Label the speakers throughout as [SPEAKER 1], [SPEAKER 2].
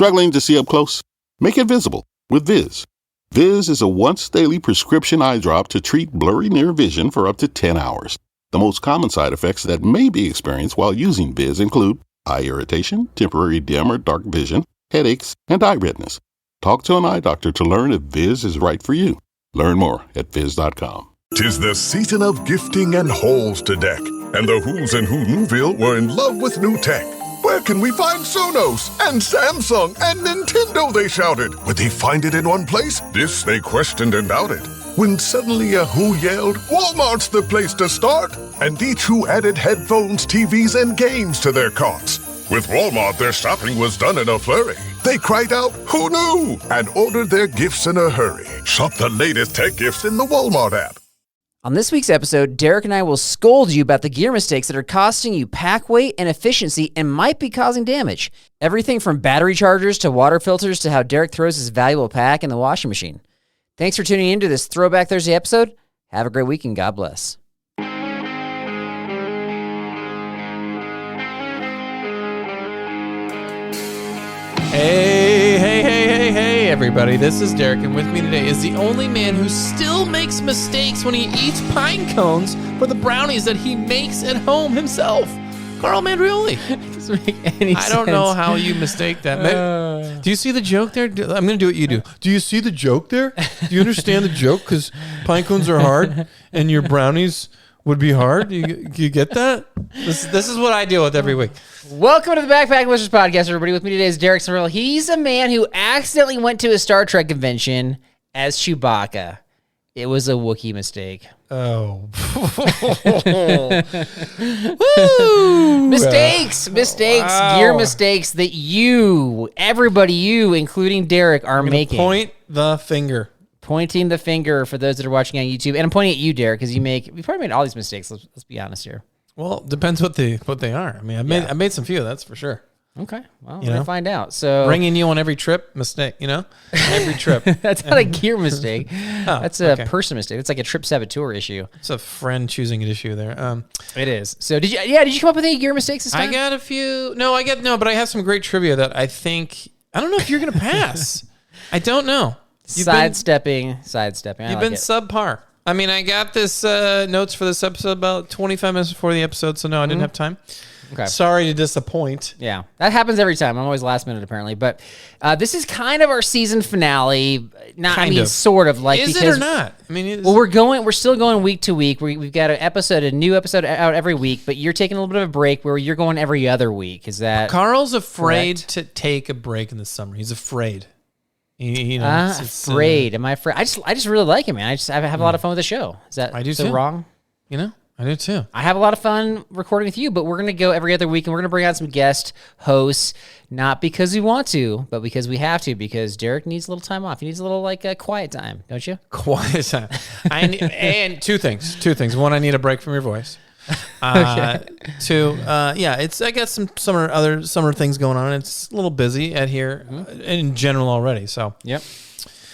[SPEAKER 1] Struggling to see up close? Make it visible with Viz. Viz is a once-daily prescription eye drop to treat blurry near vision for up to 10 hours. The most common side effects that may be experienced while using Viz include eye irritation, temporary dim or dark vision, headaches, and eye redness. Talk to an eye doctor to learn if Viz is right for you. Learn more at Viz.com.
[SPEAKER 2] 'Tis the season of gifting and halls to deck, and the Who's in Who Newville were in love with new tech. Where can we find Sonos and Samsung and Nintendo, they shouted. Would they find it in one place? This they questioned and doubted. When suddenly a Who yelled, Walmart's the place to start! And each Who added headphones, TVs, and games to their carts. With Walmart, their shopping was done in a flurry. They cried out, "Who knew?" and ordered their gifts in a hurry. Shop the latest tech gifts in the Walmart app.
[SPEAKER 3] On this week's episode, Derek and I will scold you about the gear mistakes that are costing you pack weight and efficiency and might be causing damage. Everything from battery chargers to water filters to how Derek throws his valuable pack in the washing machine. Thanks for tuning into this Throwback Thursday episode. Have a great week and God bless.
[SPEAKER 4] Hey, everybody. This is Derek, and with me today is the only man who still makes mistakes when he eats pine cones for the brownies that he makes at home himself. Carl Mandrioli.
[SPEAKER 3] Doesn't make any sense.
[SPEAKER 4] I don't know how you mistake that. Do you see the joke there? I'm going to do what you do. Do you see the joke there? Do you understand the joke? Because pine cones are hard, and your brownies would be hard. Do you get that? This is what I deal with every week.
[SPEAKER 3] Welcome to the Backpack Listeners Podcast, everybody. With me today is Derek Sorrell. He's a man who accidentally went to a Star Trek convention as Chewbacca. It was a Wookiee mistake.
[SPEAKER 4] Oh.
[SPEAKER 3] Woo! Mistakes,
[SPEAKER 4] wow.
[SPEAKER 3] Gear mistakes that everybody, including Derek, are making.
[SPEAKER 4] Point the finger.
[SPEAKER 3] Pointing the finger for those that are watching on YouTube. And I'm pointing at you, Derek, because you probably made all these mistakes. Let's be honest here.
[SPEAKER 4] Well, depends what they are. I mean, I made some few, that's for sure.
[SPEAKER 3] Okay, well, we're gonna find out. So
[SPEAKER 4] bringing you on every trip, mistake, every trip.
[SPEAKER 3] That's not a gear mistake. That's a person mistake. It's like a trip saboteur issue.
[SPEAKER 4] It's a friend choosing an issue there.
[SPEAKER 3] It is. So did you come up with any gear mistakes this time?
[SPEAKER 4] I got a few. But I have some great trivia that I don't know if you're gonna pass. I don't know.
[SPEAKER 3] Sidestepping.
[SPEAKER 4] You've been subpar. I mean, I got this notes for this episode about 25 minutes before the episode, so no, I didn't have time. Okay. Sorry to disappoint.
[SPEAKER 3] Yeah, that happens every time. I'm always last minute, apparently. But this is kind of our season finale. Sort of. Like,
[SPEAKER 4] is it or not? I mean,
[SPEAKER 3] we're still going week to week. We've got a new episode out every week, but you're taking a little bit of a break where you're going every other week. Is that
[SPEAKER 4] Carl's afraid
[SPEAKER 3] correct?
[SPEAKER 4] to take a break in the summer. He's afraid.
[SPEAKER 3] Afraid? Am I afraid? I just really like it, man. I have a lot of fun with the show. Is that
[SPEAKER 4] I do
[SPEAKER 3] so
[SPEAKER 4] too.
[SPEAKER 3] wrong?
[SPEAKER 4] I do too.
[SPEAKER 3] I have a lot of fun recording with you, but we're going to go every other week, and we're going to bring out some guest hosts, not because we want to, but because we have to, because Derek needs a little time off. He needs a little, quiet time, don't you?
[SPEAKER 4] Quiet time. And two things. One, I need a break from your voice.
[SPEAKER 3] Okay.
[SPEAKER 4] Two, I got some summer things going on. It's a little busy at here in general already, so.
[SPEAKER 3] Yep.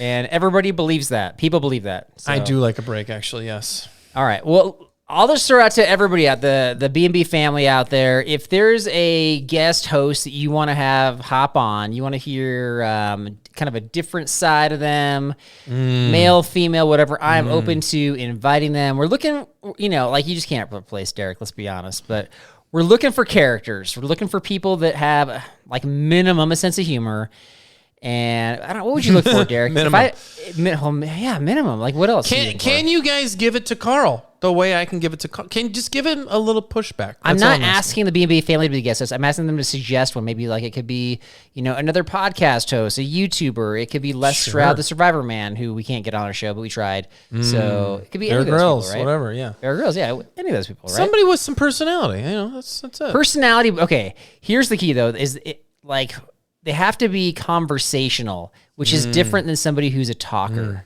[SPEAKER 3] And everybody believes that. People believe that. So.
[SPEAKER 4] I do like a break, actually, yes.
[SPEAKER 3] All right. Well, I'll just throw out to everybody out the B&B family out there. If there's a guest host that you want to have hop on, you want to hear kind of a different side of them, male, female, whatever, I'm open to inviting them. We're looking, you just can't replace Derek, let's be honest, but we're looking for characters. We're looking for people that have minimum a sense of humor. And I don't know, what would you look for, Derek?
[SPEAKER 4] Minimum.
[SPEAKER 3] Minimum. Like, what else?
[SPEAKER 4] Can you guys give it to Carl the way I can give it to Carl? Can you just give him a little pushback?
[SPEAKER 3] I'm not asking the B&B family to be guest hosts. I'm asking them to suggest one. Maybe it could be, another podcast host, a YouTuber. It could be Les Stroud, the Survivor Man, who we can't get on our show, but we tried. So it could be
[SPEAKER 4] Bear
[SPEAKER 3] any of those
[SPEAKER 4] Grylls,
[SPEAKER 3] people, right?
[SPEAKER 4] whatever, yeah.
[SPEAKER 3] Bear Grylls, yeah. Any of those people, right?
[SPEAKER 4] Somebody with some personality. That's it.
[SPEAKER 3] Personality. Okay. Here's the key, though, is they have to be conversational, which is different than somebody who's a talker.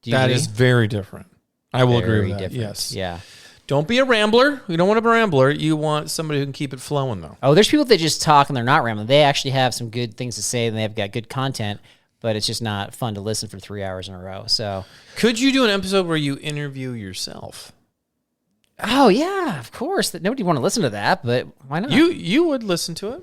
[SPEAKER 3] Do you
[SPEAKER 4] that
[SPEAKER 3] agree?
[SPEAKER 4] is very different. I will agree with that.
[SPEAKER 3] Different.
[SPEAKER 4] Yes.
[SPEAKER 3] Yeah.
[SPEAKER 4] Don't be a rambler. You don't want a rambler. You want somebody who can keep it flowing, though.
[SPEAKER 3] Oh, there's people that just talk and they're not rambling. They actually have some good things to say and they've got good content, but it's just not fun to listen for 3 hours in a row. So,
[SPEAKER 4] could you do an episode where you interview yourself?
[SPEAKER 3] Oh yeah, of course. Nobody want to listen to that, but why not?
[SPEAKER 4] You would listen to it.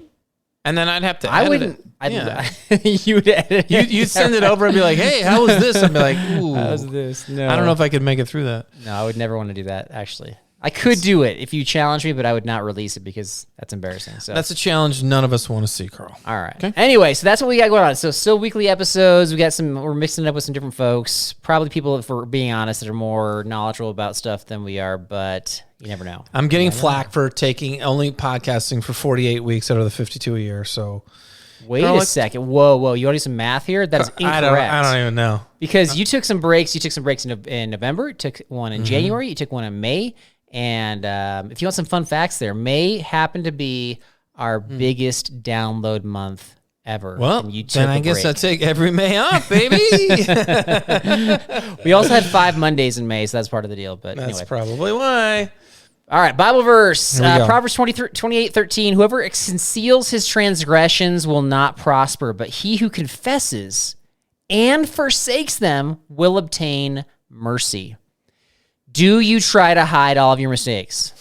[SPEAKER 4] And then I'd have to.
[SPEAKER 3] I
[SPEAKER 4] edit
[SPEAKER 3] wouldn't.
[SPEAKER 4] It. Yeah.
[SPEAKER 3] You would edit.
[SPEAKER 4] You'd send it over and be like, "Hey, how was this?" I'd be like, "Ooh,
[SPEAKER 3] How's this? No,
[SPEAKER 4] I don't know if I could make it through that."
[SPEAKER 3] No, I would never want to do that. Actually, I could do it if you challenge me, but I would not release it because that's embarrassing. So
[SPEAKER 4] That's a challenge none of us want to see, Carl.
[SPEAKER 3] all right.
[SPEAKER 4] Okay.
[SPEAKER 3] Anyway, so that's what we got going on. So still weekly episodes. We're mixing it up with some different folks. Probably people, if we're being honest, that are more knowledgeable about stuff than we are, but you never know.
[SPEAKER 4] I'm getting flack for taking only podcasting for 48 weeks out of the 52 a year. So
[SPEAKER 3] Wait a second. Whoa. You want to do some math here? That is incorrect.
[SPEAKER 4] I don't even know.
[SPEAKER 3] Because you took some breaks. You took some breaks in November. You took one in January. You took one in May. And if you want some fun facts there, May happened to be our biggest download month ever.
[SPEAKER 4] Well,
[SPEAKER 3] and you took
[SPEAKER 4] then I guess
[SPEAKER 3] break.
[SPEAKER 4] I'll take every May off, baby.
[SPEAKER 3] We also had 5 Mondays in May, so that's part of the deal. But
[SPEAKER 4] That's
[SPEAKER 3] anyway.
[SPEAKER 4] probably why.
[SPEAKER 3] All right, Bible verse,
[SPEAKER 4] Here we go.
[SPEAKER 3] Proverbs 28:13. Whoever conceals his transgressions will not prosper, but he who confesses and forsakes them will obtain mercy. Do you try to hide all of your mistakes?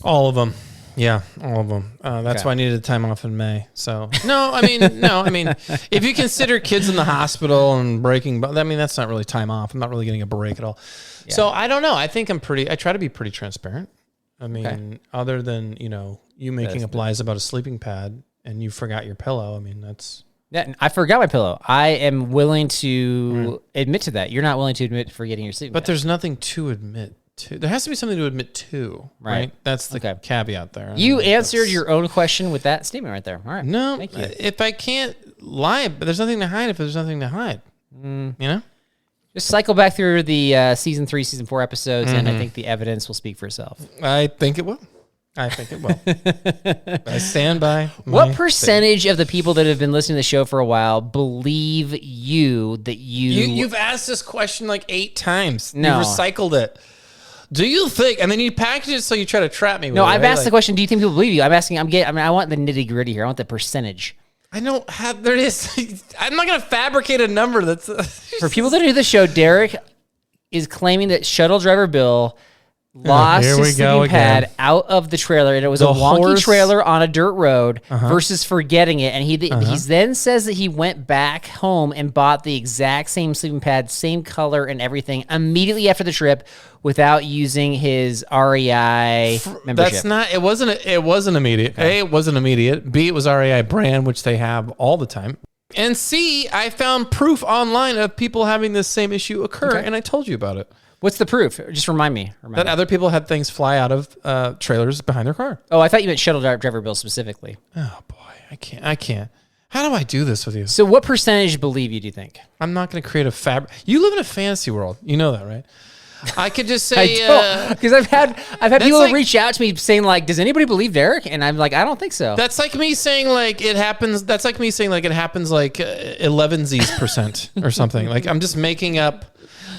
[SPEAKER 4] All of them. Yeah, all of them. That's why I needed a time off in May. So no, I mean, if you consider kids in the hospital and breaking, I mean, that's not really time off. I'm not really getting a break at all. Yeah. So I don't know. I think I try to be pretty transparent. I mean, other than, you making up lies about a sleeping pad and you forgot your pillow. I mean, that's.
[SPEAKER 3] Yeah, I forgot my pillow. I am willing to admit to that. You're not willing to admit to forgetting your sleeping
[SPEAKER 4] But
[SPEAKER 3] bag.
[SPEAKER 4] there's nothing to admit to. There has to be something to admit to, right? That's the caveat there.
[SPEAKER 3] You answered your own question with that statement right there. All right.
[SPEAKER 4] No,
[SPEAKER 3] Thank you.
[SPEAKER 4] if I can't lie, but there's nothing to hide if there's nothing to hide. You know?
[SPEAKER 3] Just cycle back through the season 3, season 4 episodes, and I think the evidence will speak for itself.
[SPEAKER 4] I think it will. I stand by.
[SPEAKER 3] What percentage of the people that have been listening to the show for a while believe you that
[SPEAKER 4] You've asked this question like 8 times.
[SPEAKER 3] No.
[SPEAKER 4] You've recycled it. Do you think? And then you package it so you try to trap me with
[SPEAKER 3] No,
[SPEAKER 4] it.
[SPEAKER 3] I've
[SPEAKER 4] right?
[SPEAKER 3] asked the question, do you think people believe you? I want the nitty gritty here. I want the percentage.
[SPEAKER 4] I don't have. There it is. I'm not going to fabricate a number that's.
[SPEAKER 3] For people that do the show, Derek is claiming that shuttle driver Bill lost
[SPEAKER 4] here we
[SPEAKER 3] his
[SPEAKER 4] go
[SPEAKER 3] sleeping pad
[SPEAKER 4] again.
[SPEAKER 3] out of the trailer, and it was a wonky trailer on a dirt road versus forgetting it. And he then says that he went back home and bought the exact same sleeping pad, same color and everything, immediately after the trip without using his REI membership.
[SPEAKER 4] That's not. It wasn't immediate. A, it wasn't immediate. B, it was REI brand, which they have all the time. And C, I found proof online of people having this same issue occur, and I told you about it.
[SPEAKER 3] What's the proof? Just remind me.
[SPEAKER 4] That other people had things fly out of trailers behind their car.
[SPEAKER 3] Oh, I thought you meant shuttle driver Bill specifically.
[SPEAKER 4] Oh boy, I can't. How do I do this with you?
[SPEAKER 3] So what percentage believe you, do you think?
[SPEAKER 4] I'm not going to create a fabric. You live in a fantasy world. You know that, right? I could just say
[SPEAKER 3] because I've had people
[SPEAKER 4] like,
[SPEAKER 3] reach out to me saying like, "Does anybody believe Derek?" And I'm like, "I don't think so."
[SPEAKER 4] That's like me saying like it happens. That's like me saying like it happens like 11% or something. Like I'm just making up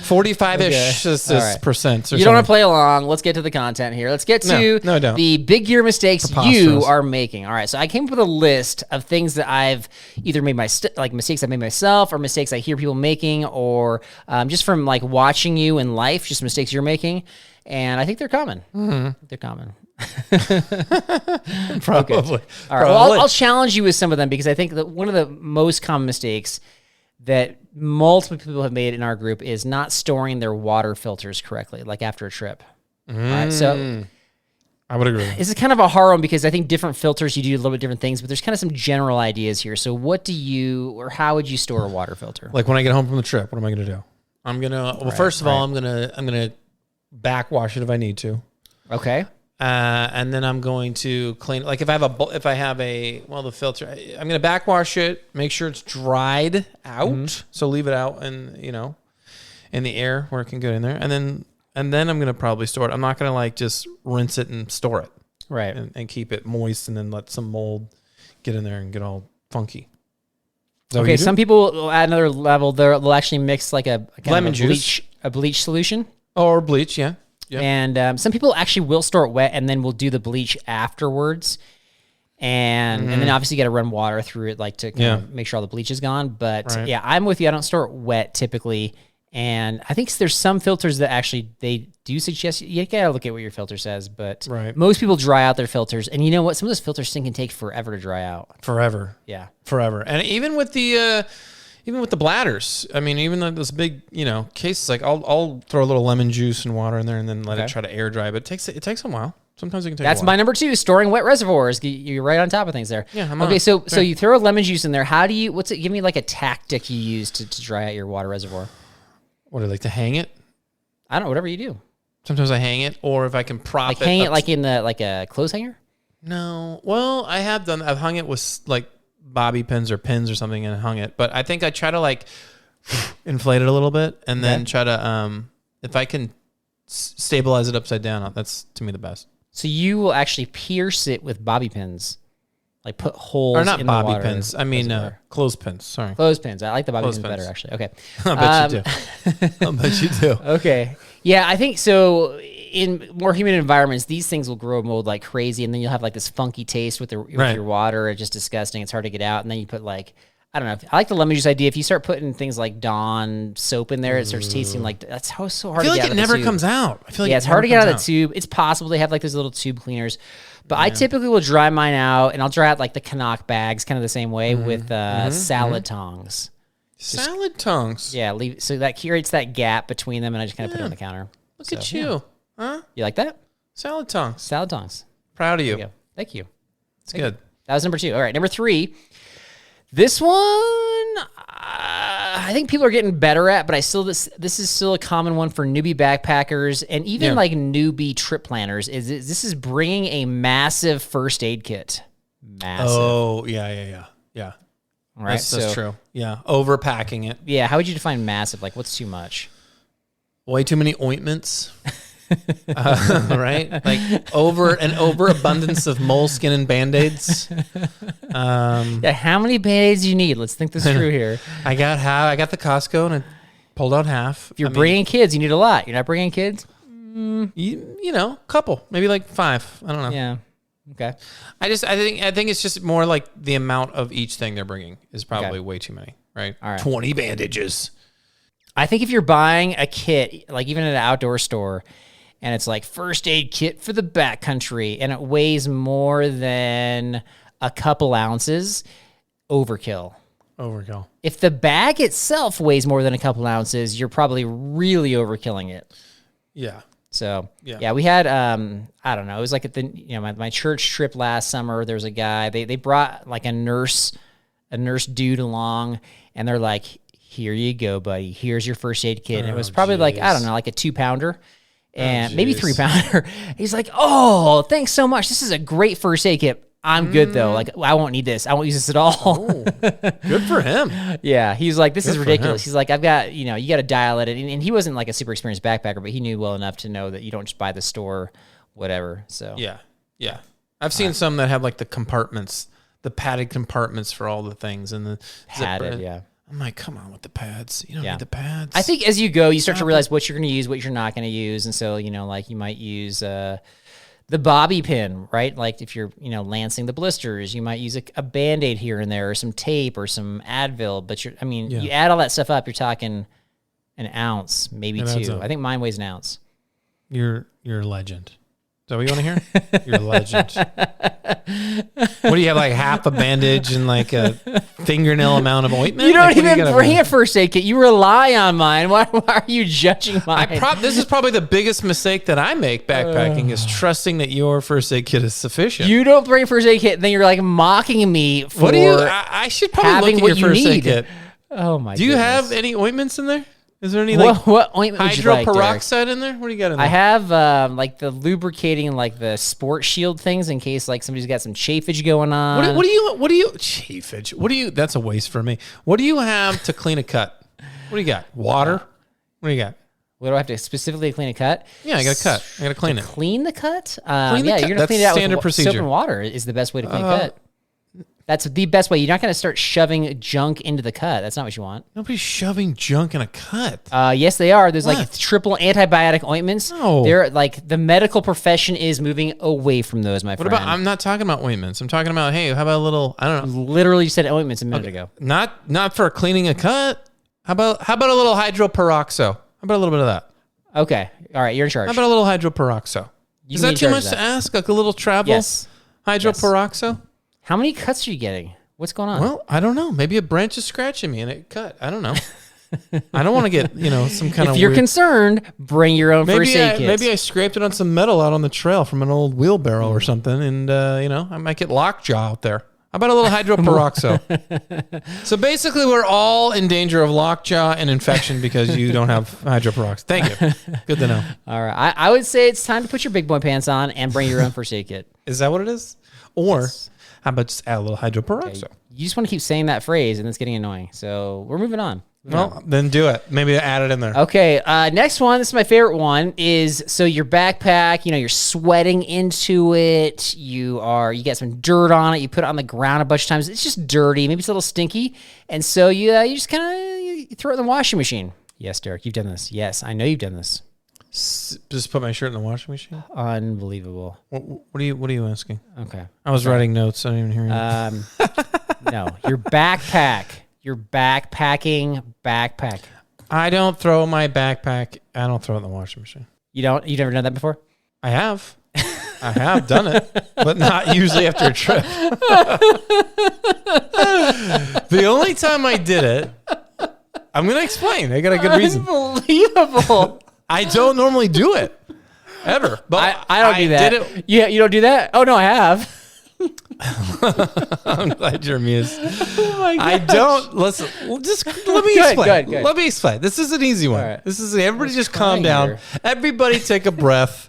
[SPEAKER 4] 45-ish percent.
[SPEAKER 3] You don't want to play along. Let's get to the content here. Let's get to
[SPEAKER 4] No, I don't.
[SPEAKER 3] the big gear mistakes you are making. All right, so I came up with a list of things that I've either made mistakes I made myself, or mistakes I hear people making, or just from like watching you in life, just mistakes you're making, and I think they're common. They're common.
[SPEAKER 4] Probably.
[SPEAKER 3] Okay. All right. Well, I'll challenge you with some of them because I think that one of the most common mistakes that multiple people have made in our group is not storing their water filters correctly, like after a trip. All right, so
[SPEAKER 4] I would agree.
[SPEAKER 3] this is kind of a hard one because I think different filters, you do a little bit different things, but there's kind of some general ideas here. So how would you store a water filter?
[SPEAKER 4] Like when I get home from the trip, what am I going to do? I'm going to, first of all, I'm going to backwash it if I need to.
[SPEAKER 3] Okay.
[SPEAKER 4] And then I'm going to clean. Like if I have the filter, I'm going to backwash it, make sure it's dried out. So leave it out in the air where it can get in there. And then I'm going to probably store it. I'm not going to like just rinse it and store it.
[SPEAKER 3] Right.
[SPEAKER 4] And keep it moist and then let some mold get in there and get all funky.
[SPEAKER 3] Okay. Some people will add another level. They'll actually mix like a
[SPEAKER 4] lemon juice,
[SPEAKER 3] a bleach solution.
[SPEAKER 4] Or bleach. Yeah. Yep.
[SPEAKER 3] And some people actually will store it wet and then will do the bleach afterwards. And then obviously you got to run water through it, like to kind of make sure all the bleach is gone. But yeah, I'm with you. I don't store it wet typically. And I think there's some filters that actually they do suggest you gotta look at what your filter says, but most people dry out their filters. And you know what? Some of those filters can take forever to dry out.
[SPEAKER 4] Forever.
[SPEAKER 3] Yeah.
[SPEAKER 4] Forever. And even with the bladders, I mean, even those big, cases, like I'll throw a little lemon juice and water in there and then let it try to air dry. But it takes a while. Sometimes it can take a while.
[SPEAKER 3] That's my number 2, storing wet reservoirs. You're right on top of things there.
[SPEAKER 4] Yeah,
[SPEAKER 3] okay, so you throw lemon juice in there. How do you, give me like a tactic you use to dry out your water reservoir.
[SPEAKER 4] What do you like to hang it?
[SPEAKER 3] I don't know, whatever you do.
[SPEAKER 4] Sometimes I hang it, or if I can prop it.
[SPEAKER 3] Like hang it like in a clothes hanger?
[SPEAKER 4] No. Well, I have done. I've hung it with like bobby pins or pins or something and hung it. But I think I try to like inflate it a little bit and then try to if I can stabilize it upside down. That's to me the best.
[SPEAKER 3] So you will actually pierce it with bobby pins, like put holes
[SPEAKER 4] or not
[SPEAKER 3] in
[SPEAKER 4] bobby
[SPEAKER 3] the water
[SPEAKER 4] pins. I mean clothespins. Sorry,
[SPEAKER 3] clothespins. I like the bobby
[SPEAKER 4] Clothes
[SPEAKER 3] pins
[SPEAKER 4] pins.
[SPEAKER 3] better actually. Okay,
[SPEAKER 4] I bet you do. I bet you do.
[SPEAKER 3] Okay, yeah, I think so. In more humid environments, these things will grow mold like crazy, and then you'll have like this funky taste with your water. It's just disgusting. It's hard to get out. And then you put like, I don't know. I like the lemon juice idea. If you start putting things like Dawn soap in there, it starts tasting like that's so hard.
[SPEAKER 4] I feel
[SPEAKER 3] to get
[SPEAKER 4] like it never comes out. I feel like
[SPEAKER 3] it's hard to get out of the tube. It's possible they have like those little tube cleaners, but I typically will dry mine out, and I'll dry out like the Canuck bags, kind of the same way with salad tongs.
[SPEAKER 4] Salad tongs.
[SPEAKER 3] Yeah, so that creates that gap between them, and I just kind of put it on the counter.
[SPEAKER 4] Look at you. Huh?
[SPEAKER 3] You like that?
[SPEAKER 4] Salad tongs.
[SPEAKER 3] Salad tongs.
[SPEAKER 4] Proud of you.
[SPEAKER 3] There you go. Thank you.
[SPEAKER 4] It's good.
[SPEAKER 3] That was number 2. All right, number 3. This one, I think people are getting better at, but this is still a common one for newbie backpackers and even like newbie trip planners. This is bringing a massive first aid kit. Massive.
[SPEAKER 4] Oh yeah.
[SPEAKER 3] All right,
[SPEAKER 4] that's true. Yeah, overpacking it.
[SPEAKER 3] Yeah, how would you define massive? Like, what's too much?
[SPEAKER 4] Way too many ointments. Right? Like an overabundance of moleskin and Band-Aids.
[SPEAKER 3] Yeah, how many Band-Aids do you need? Let's think this through here.
[SPEAKER 4] I got the Costco and I pulled out half.
[SPEAKER 3] If you're bringing kids, you need a lot. You're not bringing kids?
[SPEAKER 4] Couple, maybe like 5. I don't know.
[SPEAKER 3] Yeah. Okay.
[SPEAKER 4] I think it's just more like the amount of each thing they're bringing is probably way too many, right?
[SPEAKER 3] All right.
[SPEAKER 4] 20 bandages.
[SPEAKER 3] I think if you're buying a kit, like even at an outdoor store, and it's like first aid kit for the backcountry, and it weighs more than a couple ounces, overkill. If the bag itself weighs more than a couple ounces, you're probably really overkilling it.
[SPEAKER 4] Yeah.
[SPEAKER 3] So yeah, we had I don't know, it was like at the my church trip last summer. There was a guy, they brought like a nurse dude along, and they're like, here you go, buddy. Here's your first aid kit. And it was probably like, I don't know, like a 2-pounder. And maybe 3-pounder. He's like, oh, thanks so much. This is a great first aid kit. I'm good though. Like, I won't need this. I won't use this at all.
[SPEAKER 4] Good for him.
[SPEAKER 3] Yeah. He's like, this is ridiculous. He's like, I've got, you got to dial it. And he wasn't like a super experienced backpacker, but he knew well enough to know that you don't just buy the store, whatever. So
[SPEAKER 4] yeah. I've seen some that have like the compartments, the padded compartments for all the things and the
[SPEAKER 3] padded.
[SPEAKER 4] zipper.
[SPEAKER 3] Yeah.
[SPEAKER 4] I'm like, come on with the pads. You don't need the pads.
[SPEAKER 3] I think as you go, you start to realize what you're going to use, what you're not going to use. And so, like you might use the bobby pin, right? Like if you're, lancing the blisters, you might use a Band-Aid here and there or some tape or some Advil. But you add all that stuff up, you're talking an ounce, maybe 2. I think mine weighs an ounce.
[SPEAKER 4] You're a legend. Is that what you want to hear? You're a legend. What do you have, like half a bandage and like a fingernail amount of ointment?
[SPEAKER 3] You don't even bring a first aid kit. You rely on mine. Why are you judging mine?
[SPEAKER 4] This is probably the biggest mistake that I make backpacking is trusting that your first aid kit is sufficient.
[SPEAKER 3] You don't bring a first aid kit, and then you're like mocking me for
[SPEAKER 4] what do you? I should probably look at your first aid kit.
[SPEAKER 3] Oh my!
[SPEAKER 4] Do you have any ointments in there? Is there any like
[SPEAKER 3] what ointment would you like,
[SPEAKER 4] hydroperoxide in there? What do you got in there?
[SPEAKER 3] I have like the lubricating, like the sport shield things in case like somebody's got some chafage going on.
[SPEAKER 4] What do you chafage? What do you? That's a waste for me. What do you have to clean a cut? What do you got? Water? What do you got?
[SPEAKER 3] What do I have to specifically clean a cut?
[SPEAKER 4] Yeah, I got a cut. I got to clean it.
[SPEAKER 3] Clean the cut?
[SPEAKER 4] Clean the cut.
[SPEAKER 3] You're gonna
[SPEAKER 4] That's
[SPEAKER 3] clean it out
[SPEAKER 4] standard
[SPEAKER 3] with
[SPEAKER 4] procedure.
[SPEAKER 3] soap and water is the best way to clean a cut. That's the best way. You're not going to start shoving junk into the cut. That's not what you want.
[SPEAKER 4] Nobody's shoving junk in a cut.
[SPEAKER 3] Yes, they are. There's like triple antibiotic ointments.
[SPEAKER 4] No.
[SPEAKER 3] They're like the medical profession is moving away from those, my friend.
[SPEAKER 4] What about? I'm not talking about ointments. I'm talking about, hey, how about a little? I don't know.
[SPEAKER 3] Literally, you said ointments a minute ago.
[SPEAKER 4] Not for cleaning a cut. How about a little hydroperoxo? How about a little bit of that?
[SPEAKER 3] Okay. All right. You're in charge.
[SPEAKER 4] How about a little hydroperoxo?
[SPEAKER 3] You
[SPEAKER 4] Is
[SPEAKER 3] can be
[SPEAKER 4] that
[SPEAKER 3] in
[SPEAKER 4] too
[SPEAKER 3] charge
[SPEAKER 4] much
[SPEAKER 3] of
[SPEAKER 4] to
[SPEAKER 3] that.
[SPEAKER 4] ask? Like a little travel
[SPEAKER 3] Yes.
[SPEAKER 4] hydroperoxo?
[SPEAKER 3] How many cuts are you getting? What's going on?
[SPEAKER 4] Well, I don't know. Maybe a branch is scratching me and it cut. I don't know. I don't want to get, some kind of
[SPEAKER 3] if you're
[SPEAKER 4] weird...
[SPEAKER 3] concerned, bring your own first aid kit.
[SPEAKER 4] Maybe I scraped it on some metal out on the trail from an old wheelbarrow or something, and I might get lockjaw out there. How about a little hydroperoxo? So basically, we're all in danger of lockjaw and infection because you don't have hydroperoxo. Thank you. Good to know.
[SPEAKER 3] All right. I would say it's time to put your big boy pants on and bring your own first aid kit.
[SPEAKER 4] Is that what it is? Or how about just add a little hydroperoxo?
[SPEAKER 3] Okay. You just want to keep saying that phrase, and it's getting annoying. So we're moving on.
[SPEAKER 4] Well, then do it. Maybe add it in there.
[SPEAKER 3] Okay, next one, this is my favorite one, is so your backpack, you're sweating into it, you get some dirt on it, you put it on the ground a bunch of times, it's just dirty, maybe it's a little stinky, and so you just kind of throw it in the washing machine. Yes, Derek, you've done this. Yes, I know you've done this.
[SPEAKER 4] Just put my shirt in the washing machine?
[SPEAKER 3] Unbelievable.
[SPEAKER 4] What are you asking?
[SPEAKER 3] Okay.
[SPEAKER 4] I was writing notes. I didn't even hear you.
[SPEAKER 3] No, your backpack. Your backpacking backpack.
[SPEAKER 4] I don't throw my backpack. I don't throw it in the washing machine.
[SPEAKER 3] You've never done that before?
[SPEAKER 4] I have. I have done it, but not usually after a trip. The only time I did it, I'm going to explain. I got a good reason.
[SPEAKER 3] Unbelievable.
[SPEAKER 4] I don't normally do it ever. But
[SPEAKER 3] I don't do that.
[SPEAKER 4] Did it.
[SPEAKER 3] Yeah, you don't do that? Oh, no, I have.
[SPEAKER 4] I'm glad you're amused.
[SPEAKER 3] Oh my
[SPEAKER 4] I don't listen. Just let me explain.
[SPEAKER 3] Good.
[SPEAKER 4] Let me explain. This is an easy one.
[SPEAKER 3] Right.
[SPEAKER 4] This is everybody. Just calm down.
[SPEAKER 3] here.
[SPEAKER 4] Everybody, take a breath.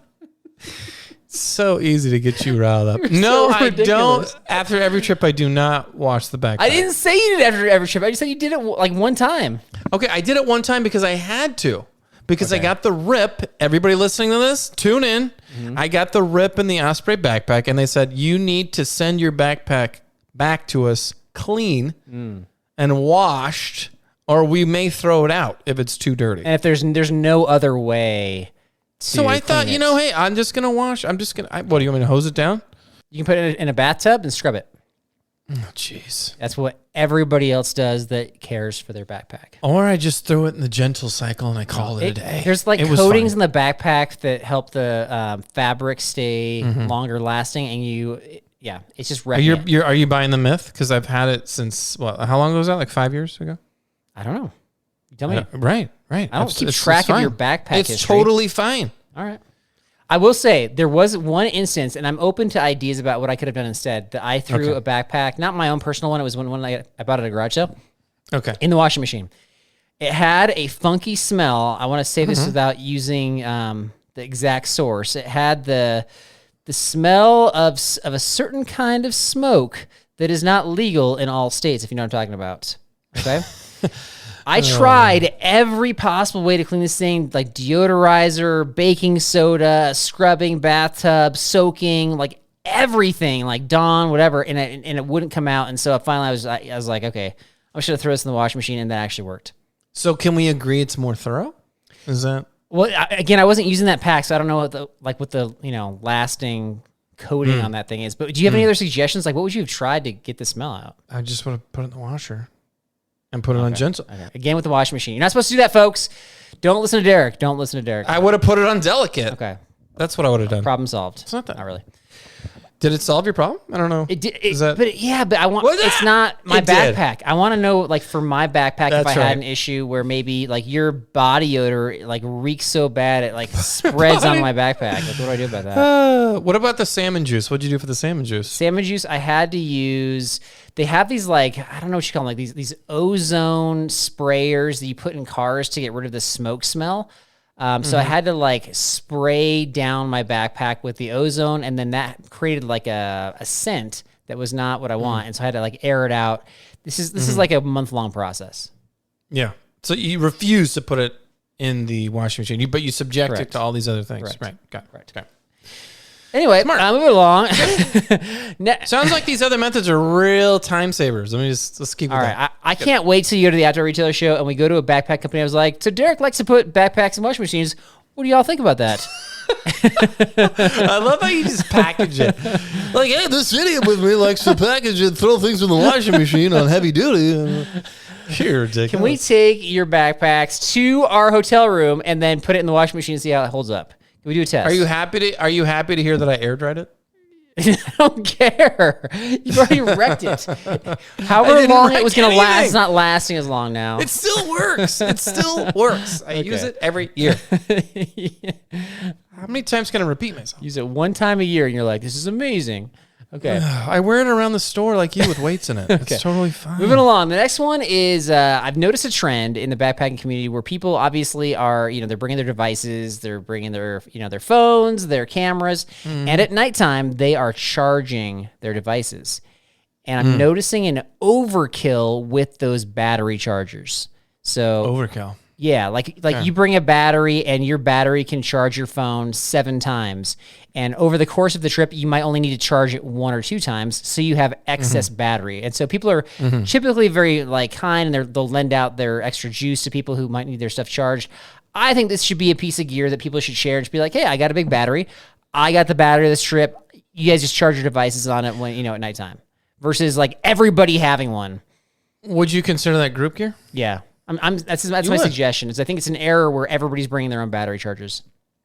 [SPEAKER 4] It's so easy to get you riled up. No,
[SPEAKER 3] so
[SPEAKER 4] I
[SPEAKER 3] ridiculous.
[SPEAKER 4] don't. After every trip, I do not wash the backpack.
[SPEAKER 3] I didn't say you did it after every trip. I just said you did it like one time.
[SPEAKER 4] Okay, I did it one time because I had to. Because I got the rip. Everybody listening to this, tune in. Mm-hmm. I got the rip in the Osprey backpack, and they said, you need to send your backpack back to us clean and washed, or we may throw it out if it's too dirty.
[SPEAKER 3] And if there's no other way to
[SPEAKER 4] So I thought,
[SPEAKER 3] clean it.
[SPEAKER 4] hey, I'm just going to wash. I'm just going to, what, do you want me to hose it down?
[SPEAKER 3] You can put it in a bathtub and scrub it.
[SPEAKER 4] Oh, jeez.
[SPEAKER 3] That's what everybody else does that cares for their backpack.
[SPEAKER 4] Or I just throw it in the gentle cycle and I call it a day.
[SPEAKER 3] There's like
[SPEAKER 4] It was
[SPEAKER 3] coatings
[SPEAKER 4] fine.
[SPEAKER 3] in the backpack that help the fabric stay longer lasting, and it's just wrecking it.
[SPEAKER 4] Are you buying the myth? Because I've had it since, how long ago was that? Like 5 years ago?
[SPEAKER 3] I don't know. You tell me.
[SPEAKER 4] Right.
[SPEAKER 3] I don't keep track of your backpack
[SPEAKER 4] It's
[SPEAKER 3] history.
[SPEAKER 4] totally fine.
[SPEAKER 3] All right. I will say there was one instance, and I'm open to ideas about what I could have done instead, that I threw a backpack, not my own personal one. It was one I bought at a garage sale.
[SPEAKER 4] Okay.
[SPEAKER 3] In the washing machine. It had a funky smell. I want to say this without using the exact source. It had the smell of a certain kind of smoke that is not legal in all states, if you know what I'm talking about. Okay? I tried every possible way to clean this thing, like deodorizer, baking soda, scrubbing, bathtub, soaking, like everything, like Dawn, whatever, and it wouldn't come out. And so finally I was like, okay, I'm just going to throw this in the washing machine, and that actually worked.
[SPEAKER 4] So can we agree it's more thorough? Is that?
[SPEAKER 3] Well, again, I wasn't using that pack, so I don't know what the lasting coating on that thing is. But do you have any other suggestions? Like, what would you have tried to get the smell out?
[SPEAKER 4] I just want to put it in the washer and put it on gentle.
[SPEAKER 3] Okay. Again, with the washing machine. You're not supposed to do that, folks. Don't listen to Derek. Don't listen to Derek.
[SPEAKER 4] I would have put it on delicate.
[SPEAKER 3] Okay.
[SPEAKER 4] That's what I would have done.
[SPEAKER 3] Problem solved.
[SPEAKER 4] It's not that.
[SPEAKER 3] Not really.
[SPEAKER 4] Did it solve your problem? I don't know.
[SPEAKER 3] It did. But I want.
[SPEAKER 4] What?
[SPEAKER 3] It's not my
[SPEAKER 4] It did.
[SPEAKER 3] backpack. I want to know, like, for my backpack, if
[SPEAKER 4] That's
[SPEAKER 3] I had
[SPEAKER 4] right.
[SPEAKER 3] an issue where maybe like your body odor like reeks so bad it like spreads on my backpack. Like, what do I do about that?
[SPEAKER 4] What about the salmon juice? What'd you do for the salmon juice?
[SPEAKER 3] Salmon juice. I had to use. They have these, like, I don't know what you call them, like these ozone sprayers that you put in cars to get rid of the smoke smell. So I had to like spray down my backpack with the ozone, and then that created like a scent that was not what I want. And so I had to like air it out. This is like a month-long process.
[SPEAKER 4] Yeah. So you refuse to put it in the washing machine, but you subject
[SPEAKER 3] Correct.
[SPEAKER 4] it to all these other things.
[SPEAKER 3] Correct.
[SPEAKER 4] Right. Got it.
[SPEAKER 3] Correct.
[SPEAKER 4] Okay.
[SPEAKER 3] Anyway, moving along.
[SPEAKER 4] Sounds like these other methods are real time savers. Let's keep it
[SPEAKER 3] All right, I can't wait till you go to the Outdoor Retailer Show and we go to a backpack company. I was like, so Derek likes to put backpacks in washing machines. What do y'all think about that?
[SPEAKER 4] I love how you just package it. Like, hey, this idiot with me likes to package and throw things in the washing machine on heavy duty. You're ridiculous.
[SPEAKER 3] Can we take your backpacks to our hotel room and then put it in the washing machine and see how it holds up? Can we do a test?
[SPEAKER 4] Are you happy to hear that I air dried it?
[SPEAKER 3] I don't care. You've already wrecked it. However long it was going to last, it's not lasting as long now.
[SPEAKER 4] It still works. It still works. I use it every year. How many times can I repeat myself?
[SPEAKER 3] Use it one time a year and you're like, this is amazing. Okay.
[SPEAKER 4] I wear it around the store like you with weights in it.
[SPEAKER 3] Okay.
[SPEAKER 4] It's totally fine.
[SPEAKER 3] Moving along. The next one is I've noticed a trend in the backpacking community where people obviously are, they're bringing their devices, they're bringing their, their phones, their cameras, and at nighttime they are charging their devices. And I'm noticing an overkill with those battery chargers. So
[SPEAKER 4] Overkill.
[SPEAKER 3] Yeah, like you bring a battery and your battery can charge your phone 7 times. And over the course of the trip, you might only need to charge it 1 or 2 times, so you have excess battery. And so people are typically very kind, and they'll lend out their extra juice to people who might need their stuff charged. I think this should be a piece of gear that people should share. Just be like, hey, I got a big battery. I got the battery of this trip. You guys just charge your devices on it when at nighttime. Versus like everybody having one.
[SPEAKER 4] Would you consider that group gear?
[SPEAKER 3] Yeah. That's my suggestion. Is I think it's an error where everybody's bringing their own battery chargers.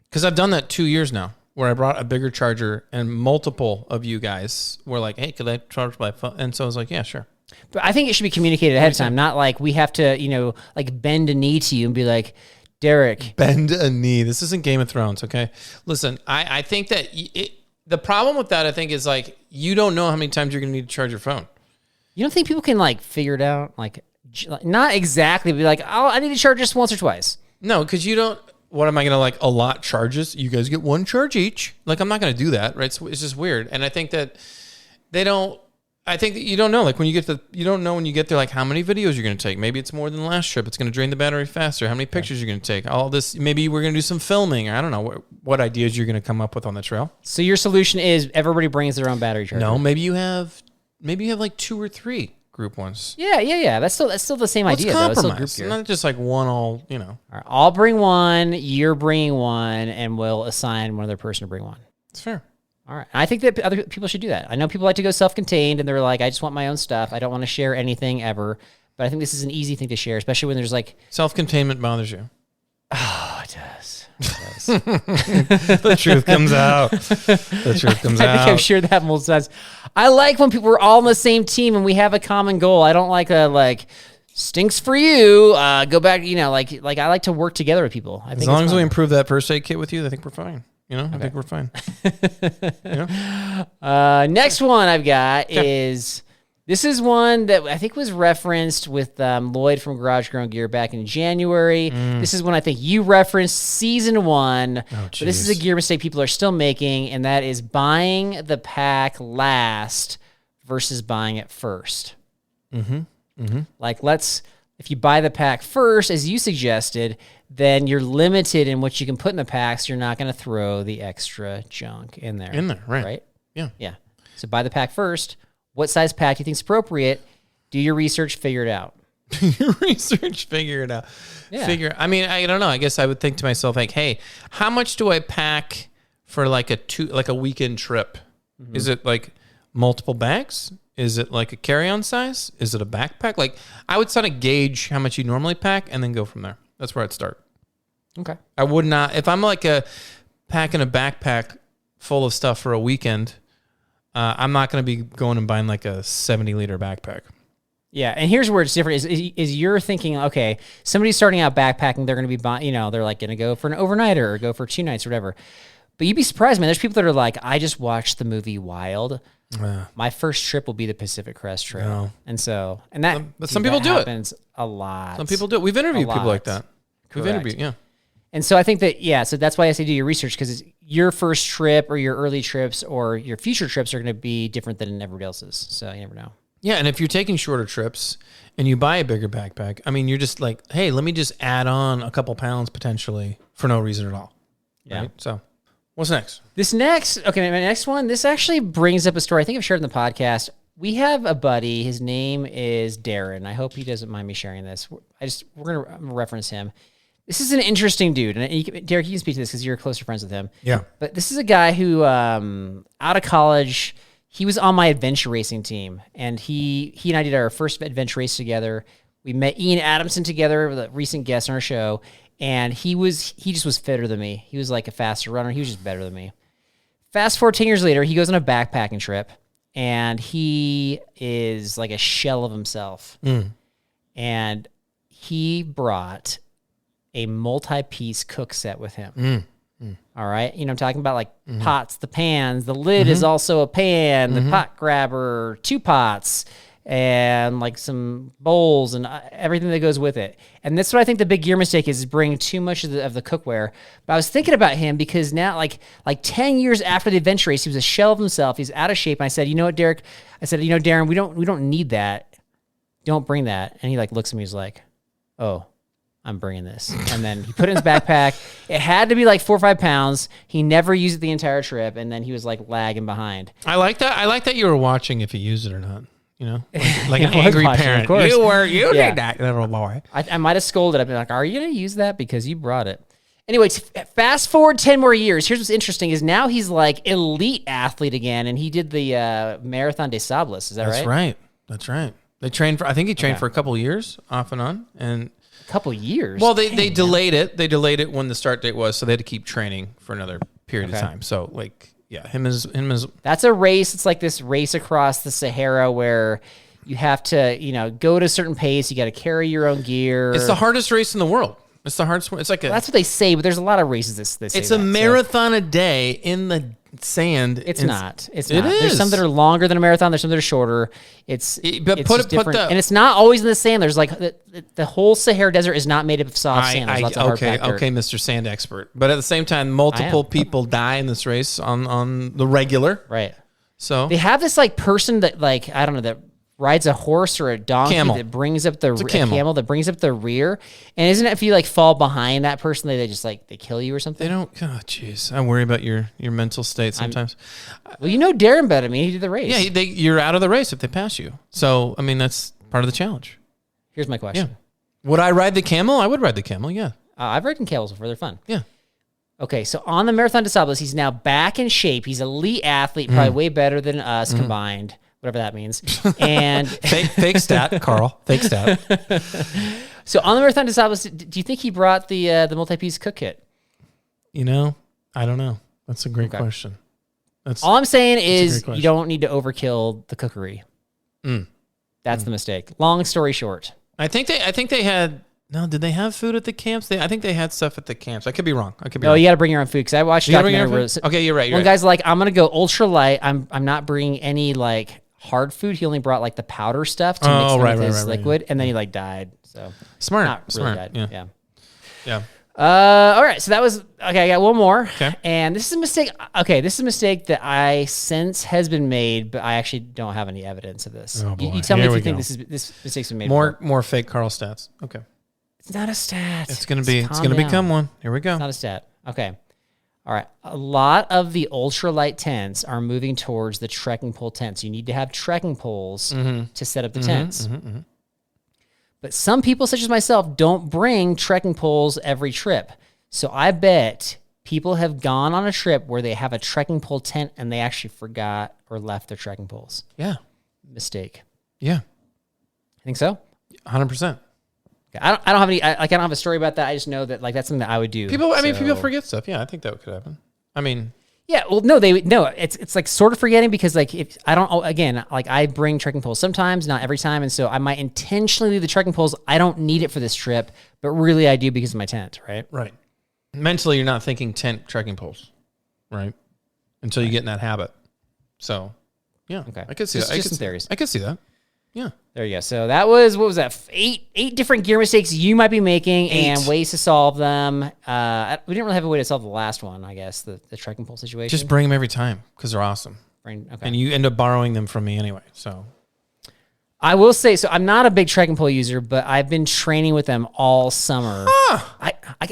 [SPEAKER 4] Because I've done that 2 years now, where I brought a bigger charger, and multiple of you guys were like, "Hey, could I charge my phone?" And so I was like, "Yeah, sure."
[SPEAKER 3] But I think it should be communicated ahead of time, not like we have to, bend a knee to you and be like, Derek,
[SPEAKER 4] bend a knee. This isn't Game of Thrones, okay? Listen, I think that the problem with that, I think, is like you don't know how many times you're going to need to charge your phone.
[SPEAKER 3] You don't think people can figure it out? Not exactly, but be like, oh, I need to charge this once or twice.
[SPEAKER 4] No, because you don't. What am I going to allot charges? You guys get 1 charge each. I'm not going to do that, right? So it's just weird. And I think that they don't. I think that you don't know. You don't know when you get there, how many videos you're going to take. Maybe it's more than the last trip. It's going to drain the battery faster. How many pictures you're going to take. All this. Maybe we're going to do some filming. Or I don't know what ideas you're going to come up with on the trail.
[SPEAKER 3] So your solution is everybody brings their own battery charger.
[SPEAKER 4] No, maybe you have 2 or 3 group ones.
[SPEAKER 3] Yeah. That's still the same idea.
[SPEAKER 4] Compromise.
[SPEAKER 3] Though. It's still group gear.
[SPEAKER 4] Not just one all.
[SPEAKER 3] All right, I'll bring one. You're bringing one, and we'll assign one other person to bring one.
[SPEAKER 4] It's fair.
[SPEAKER 3] All right. I think that other people should do that. I know people like to go self-contained, and they're like, I just want my own stuff. I don't want to share anything ever. But I think this is an easy thing to share, especially when there's
[SPEAKER 4] self-containment bothers you.
[SPEAKER 3] Oh, it does.
[SPEAKER 4] The truth comes out. The truth comes out.
[SPEAKER 3] I think I've shared that multiple times. I like when we're all on the same team and we have a common goal. I don't like stinks for you. Go back. I like to work together with people. I think
[SPEAKER 4] as long as we improve that first aid kit with you, I think we're fine. I think we're fine.
[SPEAKER 3] Next one I've got is. This is one that I think was referenced with Lloyd from Garage Grown Gear back in January. This is one I think you referenced season 1. But this is a gear mistake people are still making, and that is buying the pack last versus buying it first. If you buy the pack first, as you suggested, then you're limited in what you can put in the packs. You're not going to throw the extra junk in there.
[SPEAKER 4] Right?
[SPEAKER 3] Yeah. So buy the pack first. What size pack do you think is appropriate? Do your research, figure it out.
[SPEAKER 4] Yeah. I don't know. I guess I would think to myself, hey, how much do I pack for a weekend trip? Is it multiple bags? Is it a carry-on size? Is it a backpack? I would sort of gauge how much you normally pack and then go from there. That's where I'd start.
[SPEAKER 3] Okay.
[SPEAKER 4] I would not, if I'm packing a backpack full of stuff for a weekend, I'm not going to be going and buying a 70-liter backpack.
[SPEAKER 3] Yeah, and here's where it's different. Is you're thinking, okay, somebody's starting out backpacking, they're going to be buying, they're going to go for an overnighter or go for 2 nights or whatever. But you'd be surprised, man. There's people that are like, I just watched the movie Wild. My first trip will be the Pacific Crest Trail.
[SPEAKER 4] No.
[SPEAKER 3] But
[SPEAKER 4] some people do it.
[SPEAKER 3] Happens a lot.
[SPEAKER 4] Some people do it. We've interviewed people like that. We've interviewed, yeah.
[SPEAKER 3] And so I think that, so that's why I say do your research, because your first trip or your early trips or your future trips are going to be different than everybody else's. So you never know.
[SPEAKER 4] Yeah, and if you're taking shorter trips and you buy a bigger backpack, you're just hey, let me just add on a couple pounds potentially for no reason at all.
[SPEAKER 3] Yeah.
[SPEAKER 4] Right? So what's next?
[SPEAKER 3] My next one, this actually brings up a story I think I've shared in the podcast. We have a buddy. His name is Darren. I hope he doesn't mind me sharing this. We're going to reference him. This is an interesting dude, and Derek, you can speak to this because you're closer friends with him.
[SPEAKER 4] Yeah.
[SPEAKER 3] But this is a guy who, out of college, he was on my adventure racing team, and he and I did our first adventure race together. We met Ian Adamson together, the recent guest on our show, and he just was fitter than me. He was like a faster runner. He was just better than me. Fast forward 10 years later, he goes on a backpacking trip, and he is like a shell of himself. And he brought a multi-piece cook set with him. All right. You know, I'm talking about like pots, the pans, the lid is also a pan, the pot grabber, 2 pots, and like some bowls and everything that goes with it. And that's what I think the big gear mistake is bringing too much of the cookware. But I was thinking about him because now like 10 years after the adventure race, he was a shell of himself. He's out of shape. And I said, you know what, Derek? I said, you know, Darren, we don't need that. Don't bring that. And he like looks at me, he's like, oh, I'm bringing this. And then he put it in his backpack. It had to be like 4 or 5 pounds. He never used it the entire trip. And then he was like lagging behind.
[SPEAKER 4] I like that. I like that you were watching if he used it or not. You know, like an
[SPEAKER 3] I was
[SPEAKER 4] angry
[SPEAKER 3] watching,
[SPEAKER 4] parent.
[SPEAKER 3] of course.
[SPEAKER 4] You were using
[SPEAKER 3] Yeah.
[SPEAKER 4] that little boy.
[SPEAKER 3] I might have scolded. I'd be like, are you going to use that? Because you brought it. Anyway, fast forward 10 more years. Here's what's interesting is now he's like elite athlete again. And he did the Marathon des Sables. Is that right?
[SPEAKER 4] That's right. They trained for, I think he trained for a couple of years off and on. And
[SPEAKER 3] A couple years?
[SPEAKER 4] well, they delayed it. They delayed it when the start date was. So they had to keep training for another period of time. So like, yeah, him as
[SPEAKER 3] That's a race. It's like this race across the Sahara where you have to, you know, go at a certain pace. You got to carry your own gear.
[SPEAKER 4] it's the hardest race in the world. It's the hardest one. It's like
[SPEAKER 3] That's what they say, but there's a lot of races that say
[SPEAKER 4] it's
[SPEAKER 3] that,
[SPEAKER 4] a marathon a day in the sand.
[SPEAKER 3] It's not. It's
[SPEAKER 4] It
[SPEAKER 3] not. There's some
[SPEAKER 4] is.
[SPEAKER 3] that are longer than a marathon. There's some that are shorter.
[SPEAKER 4] But
[SPEAKER 3] it's
[SPEAKER 4] put
[SPEAKER 3] just
[SPEAKER 4] the-
[SPEAKER 3] different. And it's not always in the sand. There's like the whole Sahara Desert is not made up of soft sand. There's lots of hard packed dirt.
[SPEAKER 4] Okay, Mr. Sand Expert. But at the same time, multiple people die in this race on the regular.
[SPEAKER 3] Right.
[SPEAKER 4] So
[SPEAKER 3] They have this like person that like, I don't know, that rides a horse or a donkey
[SPEAKER 4] Camel.
[SPEAKER 3] that brings up the
[SPEAKER 4] a camel.
[SPEAKER 3] that brings up the rear. And isn't it if you like fall behind that person, they just like they kill you or something?
[SPEAKER 4] they don't. Oh, jeez, I worry about your mental state sometimes.
[SPEAKER 3] Well, you know Darren better than me. He did the race.
[SPEAKER 4] Yeah, you're out of the race if they pass you. So I mean, that's part of the challenge.
[SPEAKER 3] Here's my question.
[SPEAKER 4] Would I ride the camel? I would ride the camel. Yeah.
[SPEAKER 3] I've ridden camels before. They're fun.
[SPEAKER 4] Yeah.
[SPEAKER 3] Okay, so on the Marathon des Sables, he's now back in shape. He's elite athlete, probably way better than us combined, whatever that means. And
[SPEAKER 4] Fake stat, Carl. Fake stat.
[SPEAKER 3] so on the Marathon des Sables, do you think he brought the multi-piece cook kit?
[SPEAKER 4] You know, I don't know. That's a great question.
[SPEAKER 3] All I'm saying
[SPEAKER 4] great
[SPEAKER 3] is
[SPEAKER 4] question.
[SPEAKER 3] you don't need to overkill the cookery. That's the mistake. Long story short.
[SPEAKER 4] I think they had. No, did they have food at the camps? I think they had stuff at the camps. I could be wrong.
[SPEAKER 3] No, you got to bring your own food because I watched a
[SPEAKER 4] You gotta bring your
[SPEAKER 3] documentary
[SPEAKER 4] own
[SPEAKER 3] where
[SPEAKER 4] food? Okay, you're right.
[SPEAKER 3] one guy's like, I'm gonna go ultra light. I'm not bringing any like hard food. He only brought like the powder stuff to mix with his liquid, and then he like died. So
[SPEAKER 4] Smart.
[SPEAKER 3] not really
[SPEAKER 4] Smart.
[SPEAKER 3] died.
[SPEAKER 4] Yeah.
[SPEAKER 3] Yeah.
[SPEAKER 4] Yeah.
[SPEAKER 3] All right, so that was okay. I got one more,
[SPEAKER 4] Okay.
[SPEAKER 3] and this is a mistake. Okay, this is a mistake that I sense has been made, but I actually don't have any evidence of this.
[SPEAKER 4] Oh, boy.
[SPEAKER 3] You tell me
[SPEAKER 4] Here
[SPEAKER 3] if
[SPEAKER 4] we
[SPEAKER 3] you think
[SPEAKER 4] go.
[SPEAKER 3] this mistake's been made. before.
[SPEAKER 4] More fake Carl stats. Okay.
[SPEAKER 3] It's not a stat.
[SPEAKER 4] It's gonna
[SPEAKER 3] Calm down.
[SPEAKER 4] become one. Here we go.
[SPEAKER 3] It's not a stat. Okay. All right. A lot of the ultralight tents are moving towards the trekking pole tents. You need to have trekking poles to set up the tents. But some people, such as myself, don't bring trekking poles every trip. So I bet people have gone on a trip where they have a trekking pole tent and they actually forgot or left their trekking poles.
[SPEAKER 4] Yeah.
[SPEAKER 3] Mistake.
[SPEAKER 4] Yeah.
[SPEAKER 3] Think so?
[SPEAKER 4] 100%.
[SPEAKER 3] I don't have any. I don't have a story about that. I just know that like that's something that I would do.
[SPEAKER 4] People
[SPEAKER 3] So-
[SPEAKER 4] forget stuff. Yeah, I think that could happen. I mean,
[SPEAKER 3] Yeah, well, no, it's like sort of forgetting because like if I don't again like I bring trekking poles sometimes, not every time, and so I might intentionally leave the trekking poles. I don't need it for this trip, but really I do because of my tent, right?
[SPEAKER 4] right. Mentally, you're not thinking tent trekking poles, right? Until you get in that habit. So, yeah.
[SPEAKER 3] Okay.
[SPEAKER 4] I could see
[SPEAKER 3] Just-
[SPEAKER 4] that.
[SPEAKER 3] just some theories.
[SPEAKER 4] I could see that. Yeah.
[SPEAKER 3] There you go. So that was what was that? Eight different gear mistakes you might be making and ways to solve them. We didn't really have a way to solve the last one, I guess, the trekking pole situation.
[SPEAKER 4] Just bring them every time because they're awesome.
[SPEAKER 3] Okay.
[SPEAKER 4] And you end up borrowing them from me anyway. So,
[SPEAKER 3] I will say, so I'm not a big trekking pole user, but I've been training with them all summer.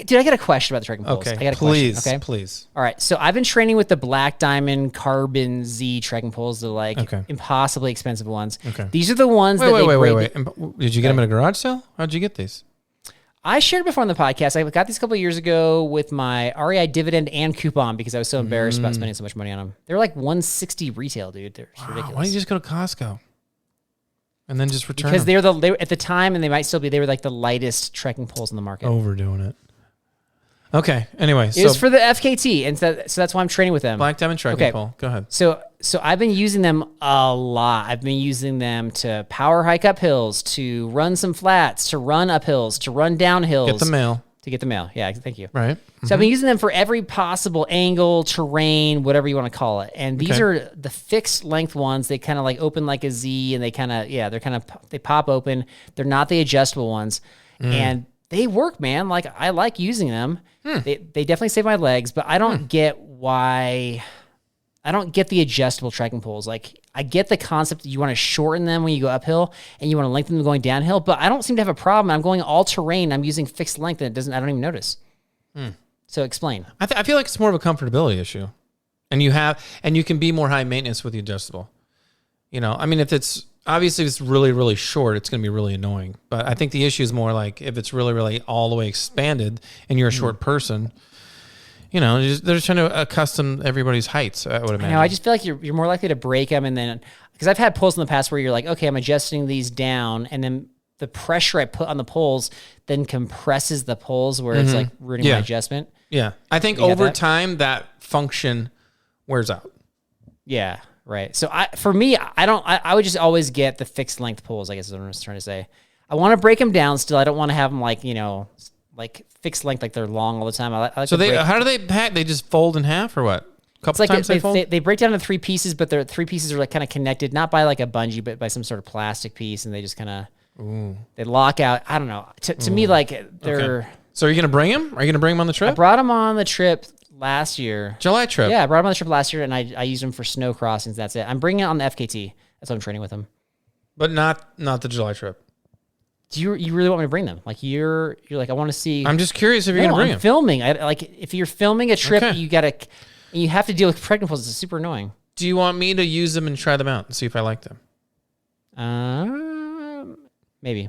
[SPEAKER 3] Dude, I got a question about the trekking poles.
[SPEAKER 4] okay.
[SPEAKER 3] I got a
[SPEAKER 4] please.
[SPEAKER 3] question. Okay.
[SPEAKER 4] Please.
[SPEAKER 3] All right. So I've been training with the Black Diamond Carbon Z trekking poles, the like
[SPEAKER 4] Okay.
[SPEAKER 3] impossibly expensive ones.
[SPEAKER 4] Okay.
[SPEAKER 3] Thait. These are the ones that
[SPEAKER 4] Wait.
[SPEAKER 3] they grade.
[SPEAKER 4] Did you get them at a garage sale? How'd you get these?
[SPEAKER 3] I shared before on the podcast. I got these a couple of years ago with my REI dividend and coupon because I was so embarrassed about spending so much money on them. They're like $160 retail, dude. They're ridiculous.
[SPEAKER 4] Why don't you just go to Costco and then just return
[SPEAKER 3] Because
[SPEAKER 4] them?
[SPEAKER 3] they were at the time, and they might still be. They were like the lightest trekking poles in the market.
[SPEAKER 4] Overdoing it. Okay. Anyway,
[SPEAKER 3] It was for the FKT, and so that's why I'm training with them.
[SPEAKER 4] Black Diamond trekking pole. Go ahead.
[SPEAKER 3] So I've been using them a lot. I've been using them to power hike up hills, to run some flats, to run up hills, to run down hills.
[SPEAKER 4] Get the mail.
[SPEAKER 3] To get the mail. Yeah, thank you.
[SPEAKER 4] Right.
[SPEAKER 3] So I've been using them for every possible angle, terrain, whatever you want to call it. And these are the fixed length ones. They kind of like open like a Z, and they kind of, they pop open. They're not the adjustable ones. And they work, man. Like, I like using them. They definitely save my legs, but I don't get why. I don't get the adjustable trekking poles. Like, I get the concept that you want to shorten them when you go uphill and you want to lengthen them going downhill, but I don't seem to have a problem. I'm going all terrain. I'm using fixed length, and I don't even notice. So explain.
[SPEAKER 4] I feel like it's more of a comfortability issue, and you can be more high maintenance with the adjustable. You know, I mean, if it's really, really short, it's going to be really annoying. But I think the issue is more like if it's really, really all the way expanded and you're a short person, you know, they're just trying to accustom everybody's heights, I would imagine.
[SPEAKER 3] I just feel like you're more likely to break them, and then, because I've had poles in the past where you're like, okay, I'm adjusting these down, and then the pressure I put on the poles then compresses the poles where it's like ruining my adjustment.
[SPEAKER 4] Yeah. I think over time that function wears out.
[SPEAKER 3] Yeah. Right. So for me, I would just always get the fixed length poles, I guess is what I'm just trying to say. I want to break them down still. I don't want to have them like, like fixed length, like they're long all the time. I like
[SPEAKER 4] so how do they pack? They just fold in half or what? Couple times they fold?
[SPEAKER 3] They break down into 3 pieces, but their 3 pieces are like kind of connected, not by like a bungee, but by some sort of plastic piece. And they just kind of, they lock out. I don't know. To me, like they're.
[SPEAKER 4] Okay. So are you going to bring them? Are you going to bring them on the trip?
[SPEAKER 3] I brought them on the trip last year.
[SPEAKER 4] July trip.
[SPEAKER 3] Yeah, I brought them on the trip last year, and I used them for snow crossings. That's it. I'm bringing it on the FKT. That's what I'm training with them.
[SPEAKER 4] But not the July trip.
[SPEAKER 3] Do you really want me to bring them? Like you're like, I want to see.
[SPEAKER 4] I'm just curious if you're going to bring them.
[SPEAKER 3] Filming. Like if you're filming a trip, you have to deal with pregnant poles. It's super annoying. Do
[SPEAKER 4] you want me to use them and try them out and see if I like them?
[SPEAKER 3] Maybe.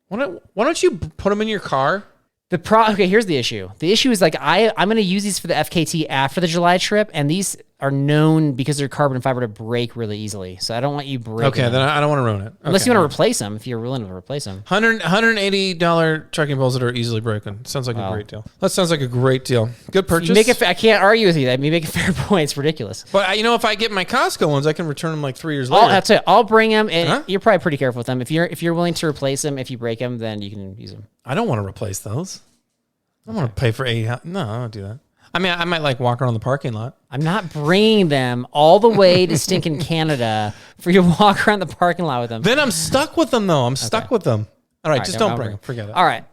[SPEAKER 4] Why don't you put them in your car?
[SPEAKER 3] Okay, here's the issue. The issue is like I'm going to use these for the FKT after the July trip, and these are known because they're carbon fiber to break really easily. So I don't want you breaking.
[SPEAKER 4] Okay, then I don't want to ruin it.
[SPEAKER 3] Unless you want to replace them, if you're willing to replace them.
[SPEAKER 4] $180 trekking poles that are easily broken. Sounds like a great deal. That sounds like a great deal. Good purchase.
[SPEAKER 3] I can't argue with you. That you make a fair point. It's ridiculous.
[SPEAKER 4] But if I get my Costco ones, I can return them like 3 years later.
[SPEAKER 3] That's it. I'll bring them, and you're probably pretty careful with them. If you're willing to replace them, if you break them, then you can use them.
[SPEAKER 4] I don't want to replace those. I don't want to pay for $80. No, I don't do that. I mean, I might like walk around the parking lot.
[SPEAKER 3] I'm not bringing them all the way to stinking Canada for you to walk around the parking lot with them.
[SPEAKER 4] Then I'm stuck with them, though. I'm stuck with them. All right, just don't bring them. Forget it.
[SPEAKER 3] All right.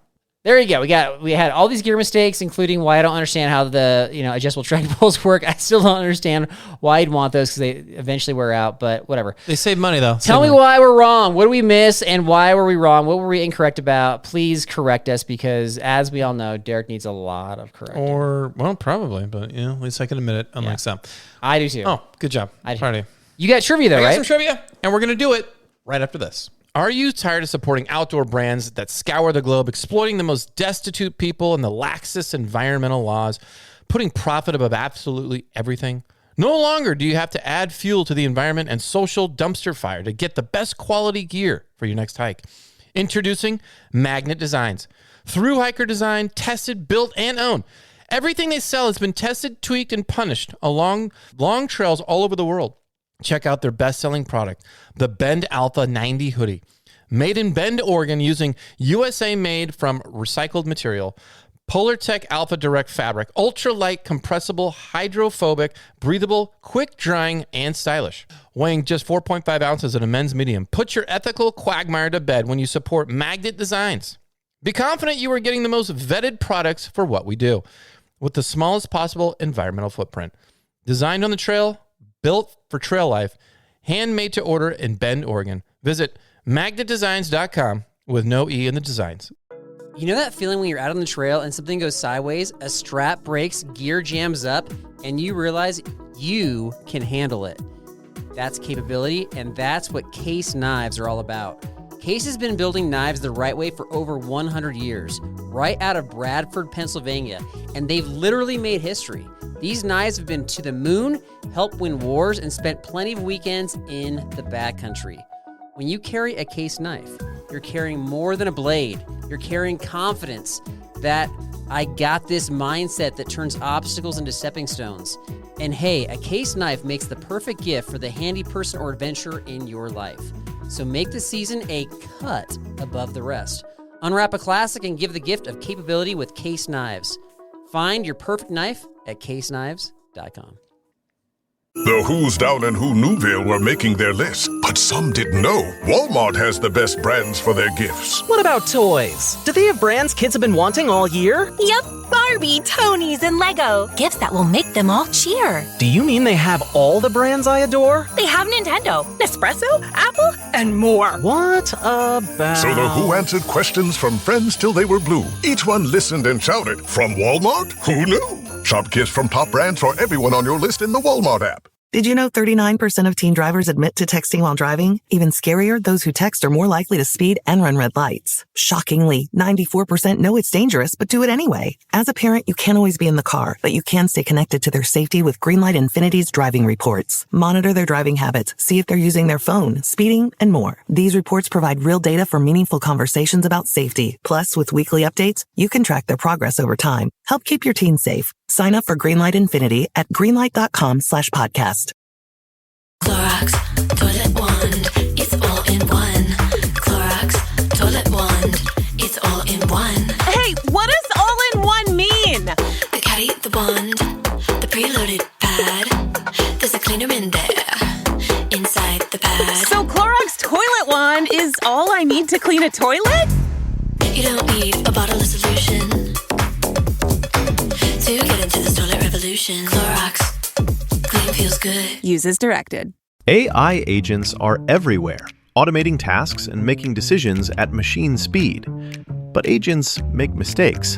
[SPEAKER 3] There you go. We had all these gear mistakes, including why I don't understand how the adjustable trekking poles work. I still don't understand why you'd want those because they eventually wear out. But whatever.
[SPEAKER 4] They save money though.
[SPEAKER 3] Tell me why we're wrong. What did we miss, and why were we wrong? What were we incorrect about? Please correct us because, as we all know, Derek needs a lot of correcting.
[SPEAKER 4] Probably, but at least I can admit it. Unlike some,
[SPEAKER 3] I do too.
[SPEAKER 4] Oh, good job. Proud of you.
[SPEAKER 3] You got trivia though, right?
[SPEAKER 4] I got some trivia, and we're gonna do it right after this. Are you tired of supporting outdoor brands that scour the globe, exploiting the most destitute people and the laxest environmental laws, putting profit above absolutely everything? No longer do you have to add fuel to the environment and social dumpster fire to get the best quality gear for your next hike. Introducing Magnet Designs. Through hiker design, tested, built, and owned. Everything they sell has been tested, tweaked, and punished along long trails all over the world. Check out their best-selling product, the Bend Alpha 90 hoodie. Made in Bend, Oregon, using USA-made from recycled material, PolarTech Alpha Direct fabric, ultra-light, compressible, hydrophobic, breathable, quick-drying, and stylish. Weighing just 4.5 ounces in a men's medium. Put your ethical quagmire to bed when you support Magnet Designs. Be confident you are getting the most vetted products for what we do, with the smallest possible environmental footprint. Designed on the trail, built for trail life, handmade to order in Bend, Oregon. Visit magnetdesigns.com with no E in the designs.
[SPEAKER 3] You know that feeling when you're out on the trail and something goes sideways, a strap breaks, gear jams up, and you realize you can handle it. That's capability, and that's what Case Knives are all about. Case has been building knives the right way for over 100 years, right out of Bradford, Pennsylvania, and they've literally made history. These knives have been to the moon, helped win wars, and spent plenty of weekends in the backcountry. When you carry a Case knife, you're carrying more than a blade. You're carrying confidence, that I got this mindset that turns obstacles into stepping stones. And hey, a Case knife makes the perfect gift for the handy person or adventurer in your life. So make the season a cut above the rest. Unwrap a classic and give the gift of capability with Case knives. Find your perfect knife at caseknives.com.
[SPEAKER 2] The Who's Down in Who Newville were making their list, but some didn't know Walmart has the best brands for their gifts.
[SPEAKER 5] What about toys? Do they have brands kids have been wanting all year?
[SPEAKER 6] Yep, Barbie, Tony's, and Lego. Gifts that will make them all cheer.
[SPEAKER 5] Do you mean they have all the brands I adore?
[SPEAKER 6] They have Nintendo, Nespresso, Apple, and more.
[SPEAKER 5] What about...
[SPEAKER 2] So the Who answered questions from friends till they were blue. Each one listened and shouted, from Walmart? Who knew? Shop gifts from top brands for everyone on your list in the Walmart app.
[SPEAKER 7] Did you know 39% of teen drivers admit to texting while driving? Even scarier, those who text are more likely to speed and run red lights. Shockingly, 94% know it's dangerous, but do it anyway. As a parent, you can't always be in the car, but you can stay connected to their safety with Greenlight Infinity's driving reports. Monitor their driving habits, see if they're using their phone, speeding, and more. These reports provide real data for meaningful conversations about safety. Plus, with weekly updates, you can track their progress over time. Help keep your teens safe. Sign up for Greenlight Infinity at greenlight.com/podcast.
[SPEAKER 8] Clorox Toilet Wand, it's all in one. Clorox Toilet Wand, it's all in one.
[SPEAKER 6] Hey, what does all in one mean?
[SPEAKER 8] The caddy, the wand, the preloaded pad. There's a cleaner in there, inside the pad.
[SPEAKER 6] So Clorox Toilet Wand is all I need to clean a toilet?
[SPEAKER 8] You don't need a bottle of solution to get into this toilet revolution. Clorox, clean feels good.
[SPEAKER 6] Use as directed.
[SPEAKER 9] AI agents are everywhere, automating tasks and making decisions at machine speed. But agents make mistakes.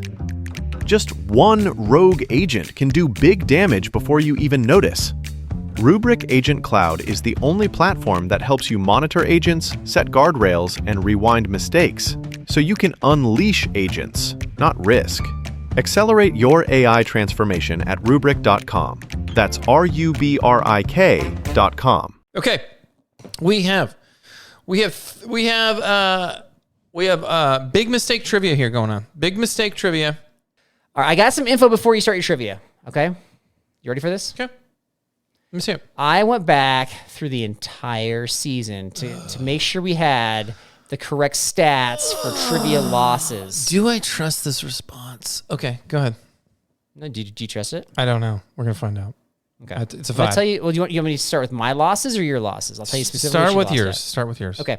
[SPEAKER 9] Just one rogue agent can do big damage before you even notice. Rubrik Agent Cloud is the only platform that helps you monitor agents, set guardrails, and rewind mistakes, so you can unleash agents, not risk. Accelerate your AI transformation at Rubrik.com. That's RUBRIK.com.
[SPEAKER 4] Okay, we have big mistake trivia here going on. Big mistake trivia.
[SPEAKER 3] All right, I got some info before you start your trivia. Okay, you ready for this?
[SPEAKER 4] Okay, let me see it.
[SPEAKER 3] I went back through the entire season to make sure we had the correct stats for trivia losses.
[SPEAKER 4] Do I trust this response? Okay, go ahead.
[SPEAKER 3] No, do you trust it?
[SPEAKER 4] I don't know. We're gonna find out.
[SPEAKER 3] Okay,
[SPEAKER 4] it's a
[SPEAKER 3] I'll
[SPEAKER 4] vibe.
[SPEAKER 3] tell you. Well, do you want me to start with my losses or your losses? I'll tell you specifically.
[SPEAKER 4] Start with
[SPEAKER 3] what you
[SPEAKER 4] yours.
[SPEAKER 3] lost at.
[SPEAKER 4] Start with yours.
[SPEAKER 3] Okay,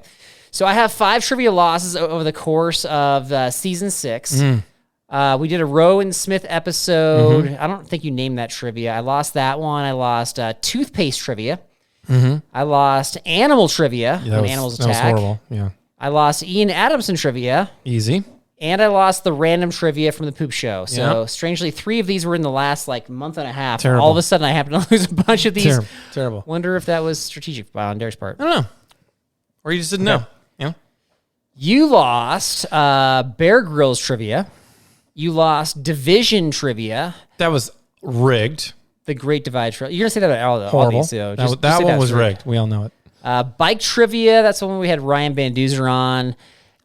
[SPEAKER 3] so I have 5 trivia losses over the course of season 6. We did a Rowe and Smith episode. I don't think you named that trivia. I lost that one. I lost toothpaste trivia. I lost animal trivia when animals attack.
[SPEAKER 4] That was horrible. Yeah.
[SPEAKER 3] I lost Ian Adamson trivia.
[SPEAKER 4] Easy.
[SPEAKER 3] And I lost the random trivia from the Poop Show. So
[SPEAKER 4] Yeah.
[SPEAKER 3] strangely, 3 of these were in the last month and a half.
[SPEAKER 4] Terrible.
[SPEAKER 3] All of a sudden, I happen to lose a bunch of these.
[SPEAKER 4] Terrible.
[SPEAKER 3] Wonder if that was strategic on Derek's part.
[SPEAKER 4] I don't know. Or you just didn't know. Yeah.
[SPEAKER 3] You lost Bear Grylls trivia. You lost Division trivia.
[SPEAKER 4] That was rigged.
[SPEAKER 3] The Great Divide trivia. You're going to say that about all
[SPEAKER 4] Horrible.
[SPEAKER 3] these. So
[SPEAKER 4] that
[SPEAKER 3] just
[SPEAKER 4] that
[SPEAKER 3] say
[SPEAKER 4] one
[SPEAKER 3] that
[SPEAKER 4] was rigged. We all know it.
[SPEAKER 3] Bike trivia. That's the one we had Ryan Van Duzer on.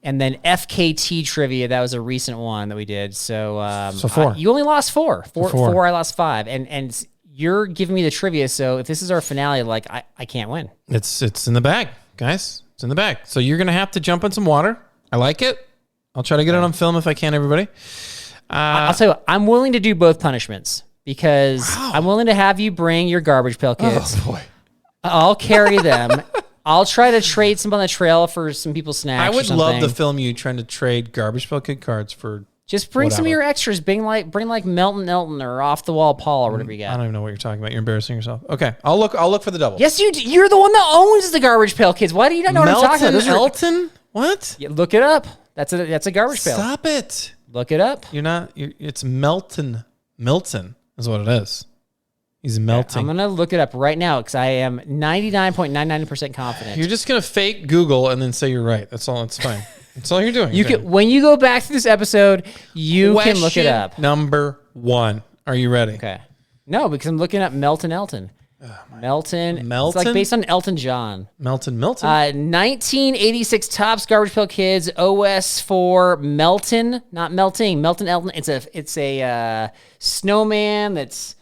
[SPEAKER 3] And then FKT trivia, that was a recent one that we did. So,
[SPEAKER 4] So 4.
[SPEAKER 3] You only lost 4.
[SPEAKER 4] Four.
[SPEAKER 3] 4, I lost 5. And you're giving me the trivia, so if this is our finale, I can't win.
[SPEAKER 4] It's in the bag, guys. It's in the bag. So you're going to have to jump in some water. I like it. I'll try to get it on film if I can, everybody.
[SPEAKER 3] I'll tell you what, I'm willing to do both punishments because I'm willing to have you bring your garbage pail kids.
[SPEAKER 4] Oh, boy.
[SPEAKER 3] I'll carry them. I'll try to trade some on the trail for some people's snacks.
[SPEAKER 4] I would
[SPEAKER 3] or
[SPEAKER 4] love to
[SPEAKER 3] something.
[SPEAKER 4] film you trying to trade garbage pail kid cards for.
[SPEAKER 3] Just bring some of
[SPEAKER 4] whatever.
[SPEAKER 3] your extras. Bring like Melton Elton or Off the Wall Paul or whatever you
[SPEAKER 4] I
[SPEAKER 3] got.
[SPEAKER 4] don't even know what you're talking about. You're embarrassing yourself. Okay, I'll look for the double.
[SPEAKER 3] Yes, you're the one that owns the garbage pail kids. Why do you not know what I'm talking about? Those are-
[SPEAKER 4] Elton? What?
[SPEAKER 3] Yeah, look it up. That's a garbage pail.
[SPEAKER 4] Stop it.
[SPEAKER 3] Look it up.
[SPEAKER 4] It's Melton. Milton is what it is. He's melting.
[SPEAKER 3] I'm gonna look it up right now because I am 99.99% confident.
[SPEAKER 4] You're just gonna fake Google and then say you're right. That's all. It's fine. That's all you're doing.
[SPEAKER 3] You can, when you go back to this episode, you can look it up.
[SPEAKER 4] Number 1. Are you ready?
[SPEAKER 3] Okay. No, because I'm looking up Melton Elton. Melton. It's like based on Elton John.
[SPEAKER 4] Melton.
[SPEAKER 3] 1986 Topps Garbage Pail Kids OS for Melton, not melting. Melton Elton. It's a snowman that's,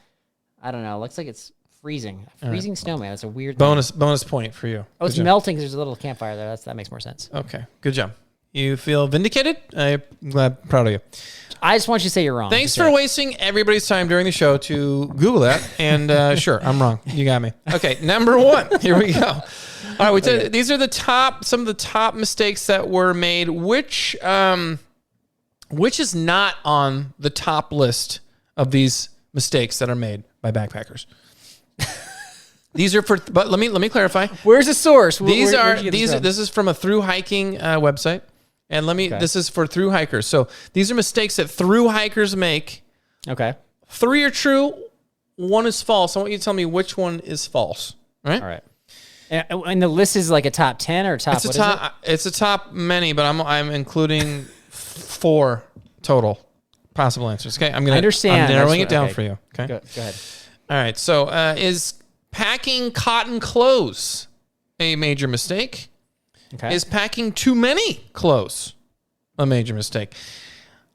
[SPEAKER 3] I don't know. Looks like it's freezing. A freezing snowman. That's a weird
[SPEAKER 4] bonus point for you.
[SPEAKER 3] Oh, it's melting because there's a little campfire there. That makes more sense.
[SPEAKER 4] Okay. Good job. You feel vindicated? I'm proud of you.
[SPEAKER 3] I just want you to say you're wrong.
[SPEAKER 4] Thanks for wasting everybody's time during the show to Google that. And sure, I'm wrong. You got me. Okay, number 1. Here we go. All right, these are some of the top mistakes that were made. Which is not on the top list of these mistakes that are made by backpackers? These are but let me clarify.
[SPEAKER 3] Where's the source?
[SPEAKER 4] This is from a through hiking website. And this is for through hikers. So these are mistakes that through hikers make.
[SPEAKER 3] Okay.
[SPEAKER 4] 3 are true, 1 is false. I want you to tell me which one is false. Right?
[SPEAKER 3] All right. And the list is like a top 10 or top.
[SPEAKER 4] It's a top many, but I'm including 4 total possible answers. Okay, I'm narrowing it down for you. Okay,
[SPEAKER 3] go ahead.
[SPEAKER 4] All right. So is packing cotton clothes a major mistake?
[SPEAKER 3] Okay.
[SPEAKER 4] Is packing too many clothes a major mistake?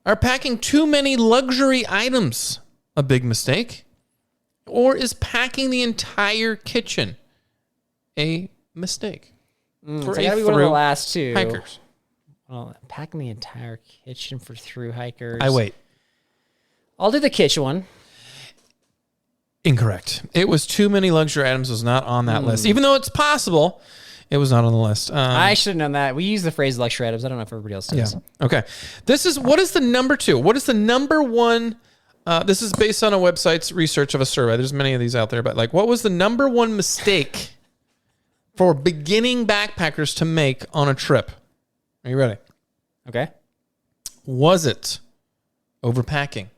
[SPEAKER 4] Are packing too many luxury items a big mistake? Or is packing the entire kitchen a mistake?
[SPEAKER 3] So I gotta be one of the last 2.
[SPEAKER 4] Hikers.
[SPEAKER 3] Well, packing the entire kitchen for through hikers.
[SPEAKER 4] I wait.
[SPEAKER 3] I'll do the kitchen one.
[SPEAKER 4] Incorrect. It was too many luxury items was not on that list. Even though it's possible, it was not on the list.
[SPEAKER 3] I should have known that. We use the phrase luxury items. I don't know if everybody else does.
[SPEAKER 4] Yeah. Okay. What is the number 2? What is the number 1? This is based on a website's research of a survey. There's many of these out there, but what was the number 1 mistake for beginning backpackers to make on a trip? Are you ready?
[SPEAKER 3] Okay.
[SPEAKER 4] Was it overpacking?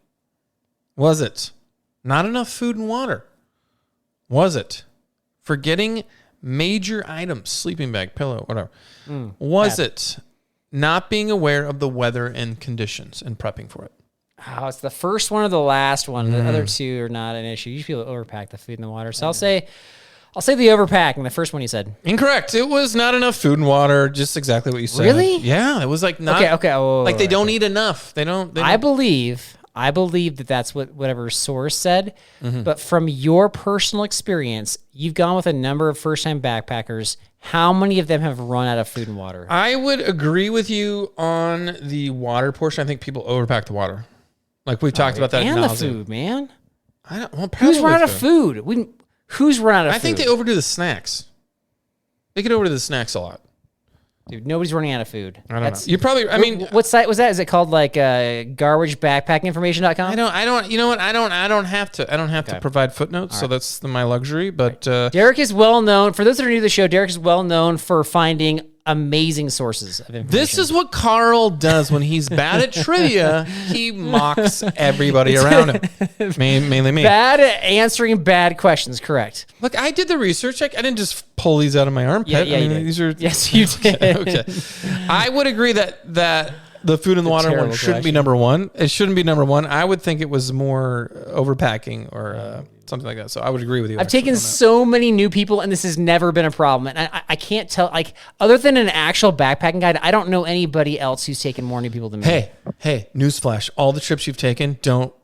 [SPEAKER 4] Was it not enough food and water? Was it forgetting major items, sleeping bag, pillow, whatever? Was it not being aware of the weather and conditions and prepping for it?
[SPEAKER 3] Oh, it's the first one or the last one. The other 2 are not an issue. You feel overpack the food and the water. So I'll say the overpacking, the first one you said.
[SPEAKER 4] Incorrect. It was not enough food and water. Just exactly what you said.
[SPEAKER 3] Really?
[SPEAKER 4] Yeah. It was not.
[SPEAKER 3] Okay.
[SPEAKER 4] They don't eat enough. They don't.
[SPEAKER 3] I believe that that's what whatever source said. But from your personal experience, you've gone with a number of first-time backpackers. How many of them have run out of food and water?
[SPEAKER 4] I would agree with you on the water portion. I think people overpack the water. Like we've talked about that.
[SPEAKER 3] And the food, man.
[SPEAKER 4] Who's
[SPEAKER 3] run out of food? Who's run out of food?
[SPEAKER 4] I think they overdo the snacks. They could overdo the snacks a lot.
[SPEAKER 3] Dude, nobody's running out of food.
[SPEAKER 4] I don't know. You probably, I mean,
[SPEAKER 3] what site was that? Is it called like garbagebackpackinginformation.com?
[SPEAKER 4] I don't, you know what? I don't have to provide footnotes. So that's my luxury, but,
[SPEAKER 3] Derek is well known for those that are new to the show. Derek is well known for finding amazing sources of information.
[SPEAKER 4] This is what Carl does when he's bad at trivia. He mocks everybody around him, mainly me.
[SPEAKER 3] Bad at answering bad questions, correct.
[SPEAKER 4] Look, I did the research. I didn't just pull these out of my armpit.
[SPEAKER 3] Yeah,
[SPEAKER 4] these are
[SPEAKER 3] yes, you did.
[SPEAKER 4] Okay. I would agree that the food and the water one shouldn't be number 1. It shouldn't be number 1. I would think it was more overpacking or something like that. So I would agree with you.
[SPEAKER 3] I've taken so many new people, and this has never been a problem. And I can't tell, other than an actual backpacking guide, I don't know anybody else who's taken more new people than me.
[SPEAKER 4] Hey, newsflash. All the trips you've taken don't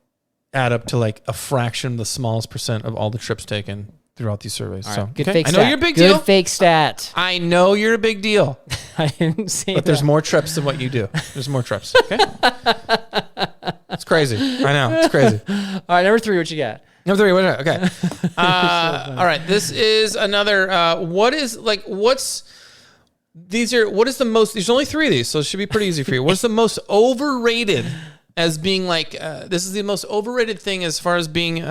[SPEAKER 4] add up to a fraction, the smallest percent of all the trips taken throughout these surveys.
[SPEAKER 3] Right,
[SPEAKER 4] so
[SPEAKER 3] good fake
[SPEAKER 4] I
[SPEAKER 3] stat.
[SPEAKER 4] know you're a big deal.
[SPEAKER 3] Good fake stat.
[SPEAKER 4] I know you're a big deal.
[SPEAKER 3] I didn't say
[SPEAKER 4] but there's more trips than what you do. There's more trips. Okay. It's crazy. I know. It's crazy.
[SPEAKER 3] All right, number 3, what you got?
[SPEAKER 4] Number 3, what? Okay. All right. This is another. What is the most? There's only 3 of these, so it should be pretty easy for you. What's the most overrated as being this is the most overrated thing as far as being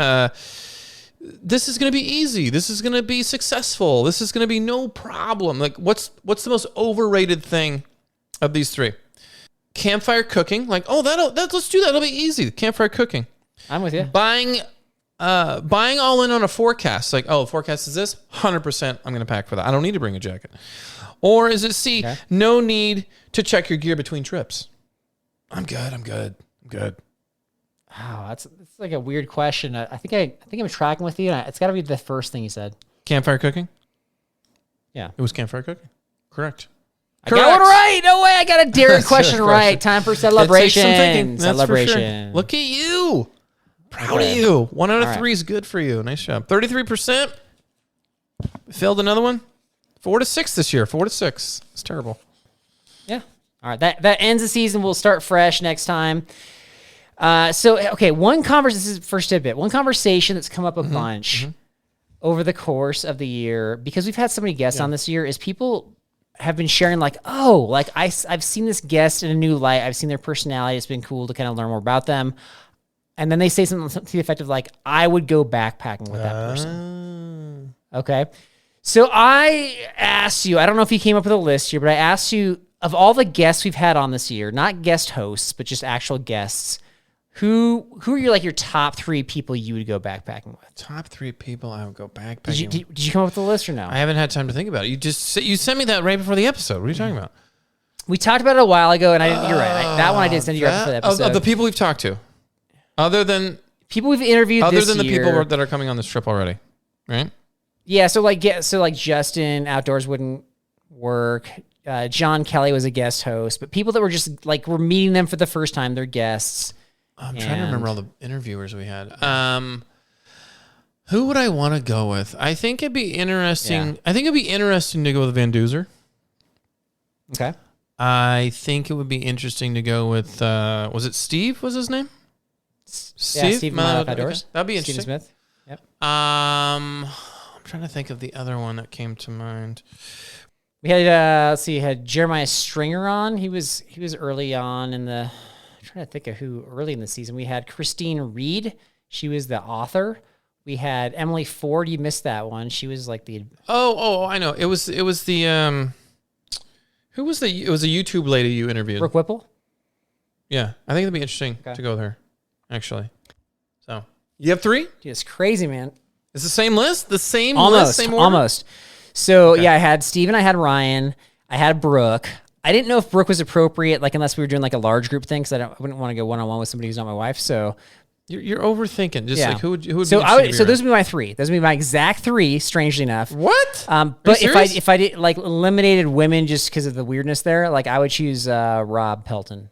[SPEAKER 4] this is going to be easy. This is going to be successful. This is going to be no problem. What's the most overrated thing of these 3? Campfire cooking. Let's do that. It'll be easy. Campfire cooking.
[SPEAKER 3] I'm with you.
[SPEAKER 4] Buying buying all in on a forecast, like, oh, forecast is this, 100% I'm going to pack for that. I don't need to bring a jacket. Or is it C, no need to check your gear between trips? I'm good.
[SPEAKER 3] Wow, that's like a weird question. I think I'm tracking with you. And it's got to be the first thing you said.
[SPEAKER 4] Campfire cooking?
[SPEAKER 3] Yeah.
[SPEAKER 4] It was campfire cooking. Correct.
[SPEAKER 3] I got one right. No way. I got a daring question right. Time for celebration.
[SPEAKER 4] It takes some thinking. That's
[SPEAKER 3] celebration.
[SPEAKER 4] for sure. Look at you. Proud of you. 1 out of 3 is good for you. Nice job. 33%. Failed another one. 4 to 6 this year. 4 to 6. It's terrible.
[SPEAKER 3] Yeah. All right. That ends the season. We'll start fresh next time. This is first tidbit. One conversation that's come up a bunch over the course of the year, because we've had so many guests on this year, is people have been sharing like, oh, like I've seen this guest in a new light. I've seen their personality. It's been cool to kind of learn more about them. And then they say something to the effect of like, I would go backpacking with that person. Okay. So I asked you, I don't know if you came up with a list here, but I asked you, of all the guests we've had on this year, not guest hosts, but just actual guests, who are your top 3 people you would go backpacking with?
[SPEAKER 4] Top 3 people I would go backpacking with.
[SPEAKER 3] Did you come up with a list or no?
[SPEAKER 4] I haven't had time to think about it. You sent me that right before the episode. What are you talking about?
[SPEAKER 3] We talked about it a while ago, and I didn't. You're right. That one I did send you right before the episode.
[SPEAKER 4] Of the people we've talked to, other than
[SPEAKER 3] people we've interviewed,
[SPEAKER 4] the people that are coming on this trip already, right?
[SPEAKER 3] Yeah. So Justin Outdoors wouldn't work. John Kelly was a guest host, but people that were just like we're meeting them for the first time, they're guests.
[SPEAKER 4] I'm trying to remember all the interviewers we had. Who would I want to go with? I think it'd be interesting. Yeah. I think it'd be interesting to go with Van Duzer.
[SPEAKER 3] Okay.
[SPEAKER 4] I think it would be interesting to go with, was it Steve was his name? Steve?
[SPEAKER 3] Yeah, Steve Outdoors.
[SPEAKER 4] Okay. That'd be interesting.
[SPEAKER 3] Steven Smith. Yep.
[SPEAKER 4] I'm trying to think of the other one that came to mind.
[SPEAKER 3] We had, had Jeremiah Stringer on. He was early on in the... I'm trying to think of who early in the season. We had Christine Reed. She was the author. We had Emily Ford. You missed that one. She was like the...
[SPEAKER 4] Oh, I know. It was the... It was a YouTube lady you interviewed.
[SPEAKER 3] Brooke Whipple?
[SPEAKER 4] Yeah. I think it'd be interesting to go with her, actually. So, you have 3?
[SPEAKER 3] Dude, it's crazy, man.
[SPEAKER 4] It's the same list? The same
[SPEAKER 3] almost,
[SPEAKER 4] list, same order?
[SPEAKER 3] Almost. So, yeah, I had Steven, I had Ryan, I had Brooke. I didn't know if Brooke was appropriate, like unless we were doing like a large group thing, because I wouldn't want to go one-on-one with somebody who's not my wife, so...
[SPEAKER 4] You're overthinking. Just like who would
[SPEAKER 3] so those would be my 3. Those would be my exact 3. Strangely enough.
[SPEAKER 4] What?
[SPEAKER 3] But if I did like eliminated women just because of the weirdness there, like I would choose Rob Pelton.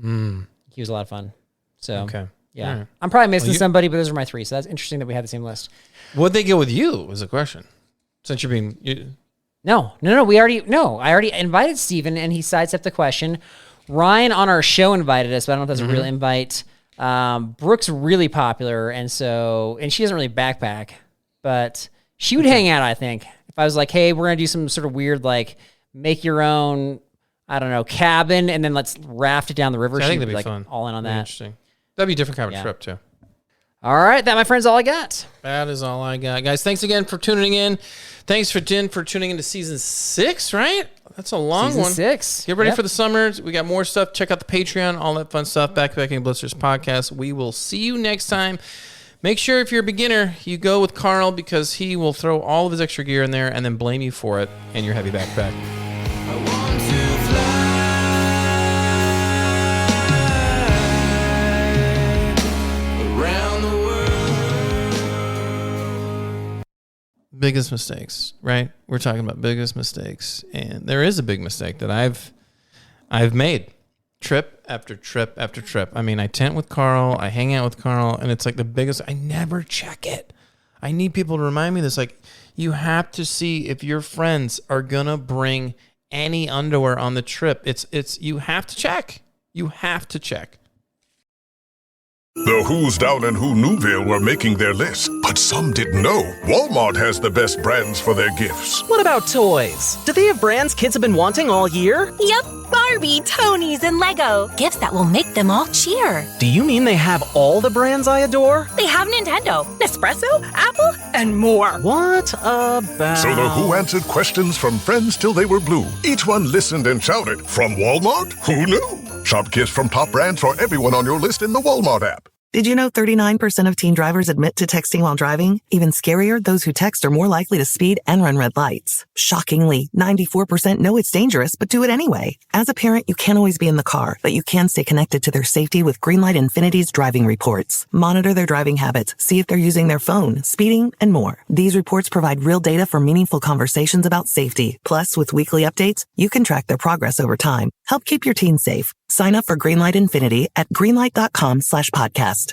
[SPEAKER 3] He was a lot of fun. So yeah, right. I'm probably missing somebody, but those are my 3. So that's interesting that we had the same list.
[SPEAKER 4] Would they go with you? Was the question. Since you're being
[SPEAKER 3] No. I already invited Steven and he sidestepped the question. Ryan on our show invited us, but I don't know if that's a real invite. Brooke's really popular, and she doesn't really backpack, but she would hang out, I think. If I was like, hey, we're going to do some sort of weird, like, make your own, I don't know, cabin, and then let's raft it down the river.
[SPEAKER 4] I think
[SPEAKER 3] that'd
[SPEAKER 4] be fun.
[SPEAKER 3] All in on that.
[SPEAKER 4] Interesting. That'd be a different kind of trip, too.
[SPEAKER 3] All right. That, my friends, all I got.
[SPEAKER 4] That is all I got. Guys, thanks again for tuning in. Thanks for tuning into season 6, right? That's a long one.
[SPEAKER 3] Season 6.
[SPEAKER 4] Get ready for the summers. We got more stuff. Check out the Patreon, all that fun stuff. Backpacking Blisters podcast. We will see you next time. Make sure if you're a beginner, you go with Carl because he will throw all of his extra gear in there and then blame you for it and your heavy backpack. I want to fly around the world. Biggest mistakes, right? We're talking about biggest mistakes, and there is a big mistake that I've made. Trip after trip after trip. I mean, I tent with Carl, I hang out with Carl, and it's like the biggest. I never check it. I need people to remind me this. Like, you have to see if your friends are gonna bring any underwear on the trip. It's you have to check. You have to check.
[SPEAKER 2] The Who's down in Who Newville were making their list, but some didn't know Walmart has the best brands for their gifts.
[SPEAKER 5] What about toys? Do they have brands kids have been wanting all year?
[SPEAKER 6] Yep, Barbie, Tony's, and Lego. Gifts that will make them all cheer.
[SPEAKER 5] Do you mean they have all the brands I adore?
[SPEAKER 6] They have Nintendo, Nespresso, Apple, and more.
[SPEAKER 5] What about...
[SPEAKER 2] So the Who answered questions from friends till they were blue. Each one listened and shouted, from Walmart? Who knew? Shop gifts from top brands for everyone on your list in the Walmart app.
[SPEAKER 7] Did you know 39% of teen drivers admit to texting while driving? Even scarier, those who text are more likely to speed and run red lights. Shockingly, 94% know it's dangerous but do it anyway. As a parent, you can't always be in the car, but you can stay connected to their safety with Greenlight Infinity's driving reports. Monitor their driving habits, see if they're using their phone, speeding, and more. These reports provide real data for meaningful conversations about safety. Plus, with weekly updates, you can track their progress over time. Help keep your teens safe. Sign up for Greenlight Infinity at greenlight.com/podcast.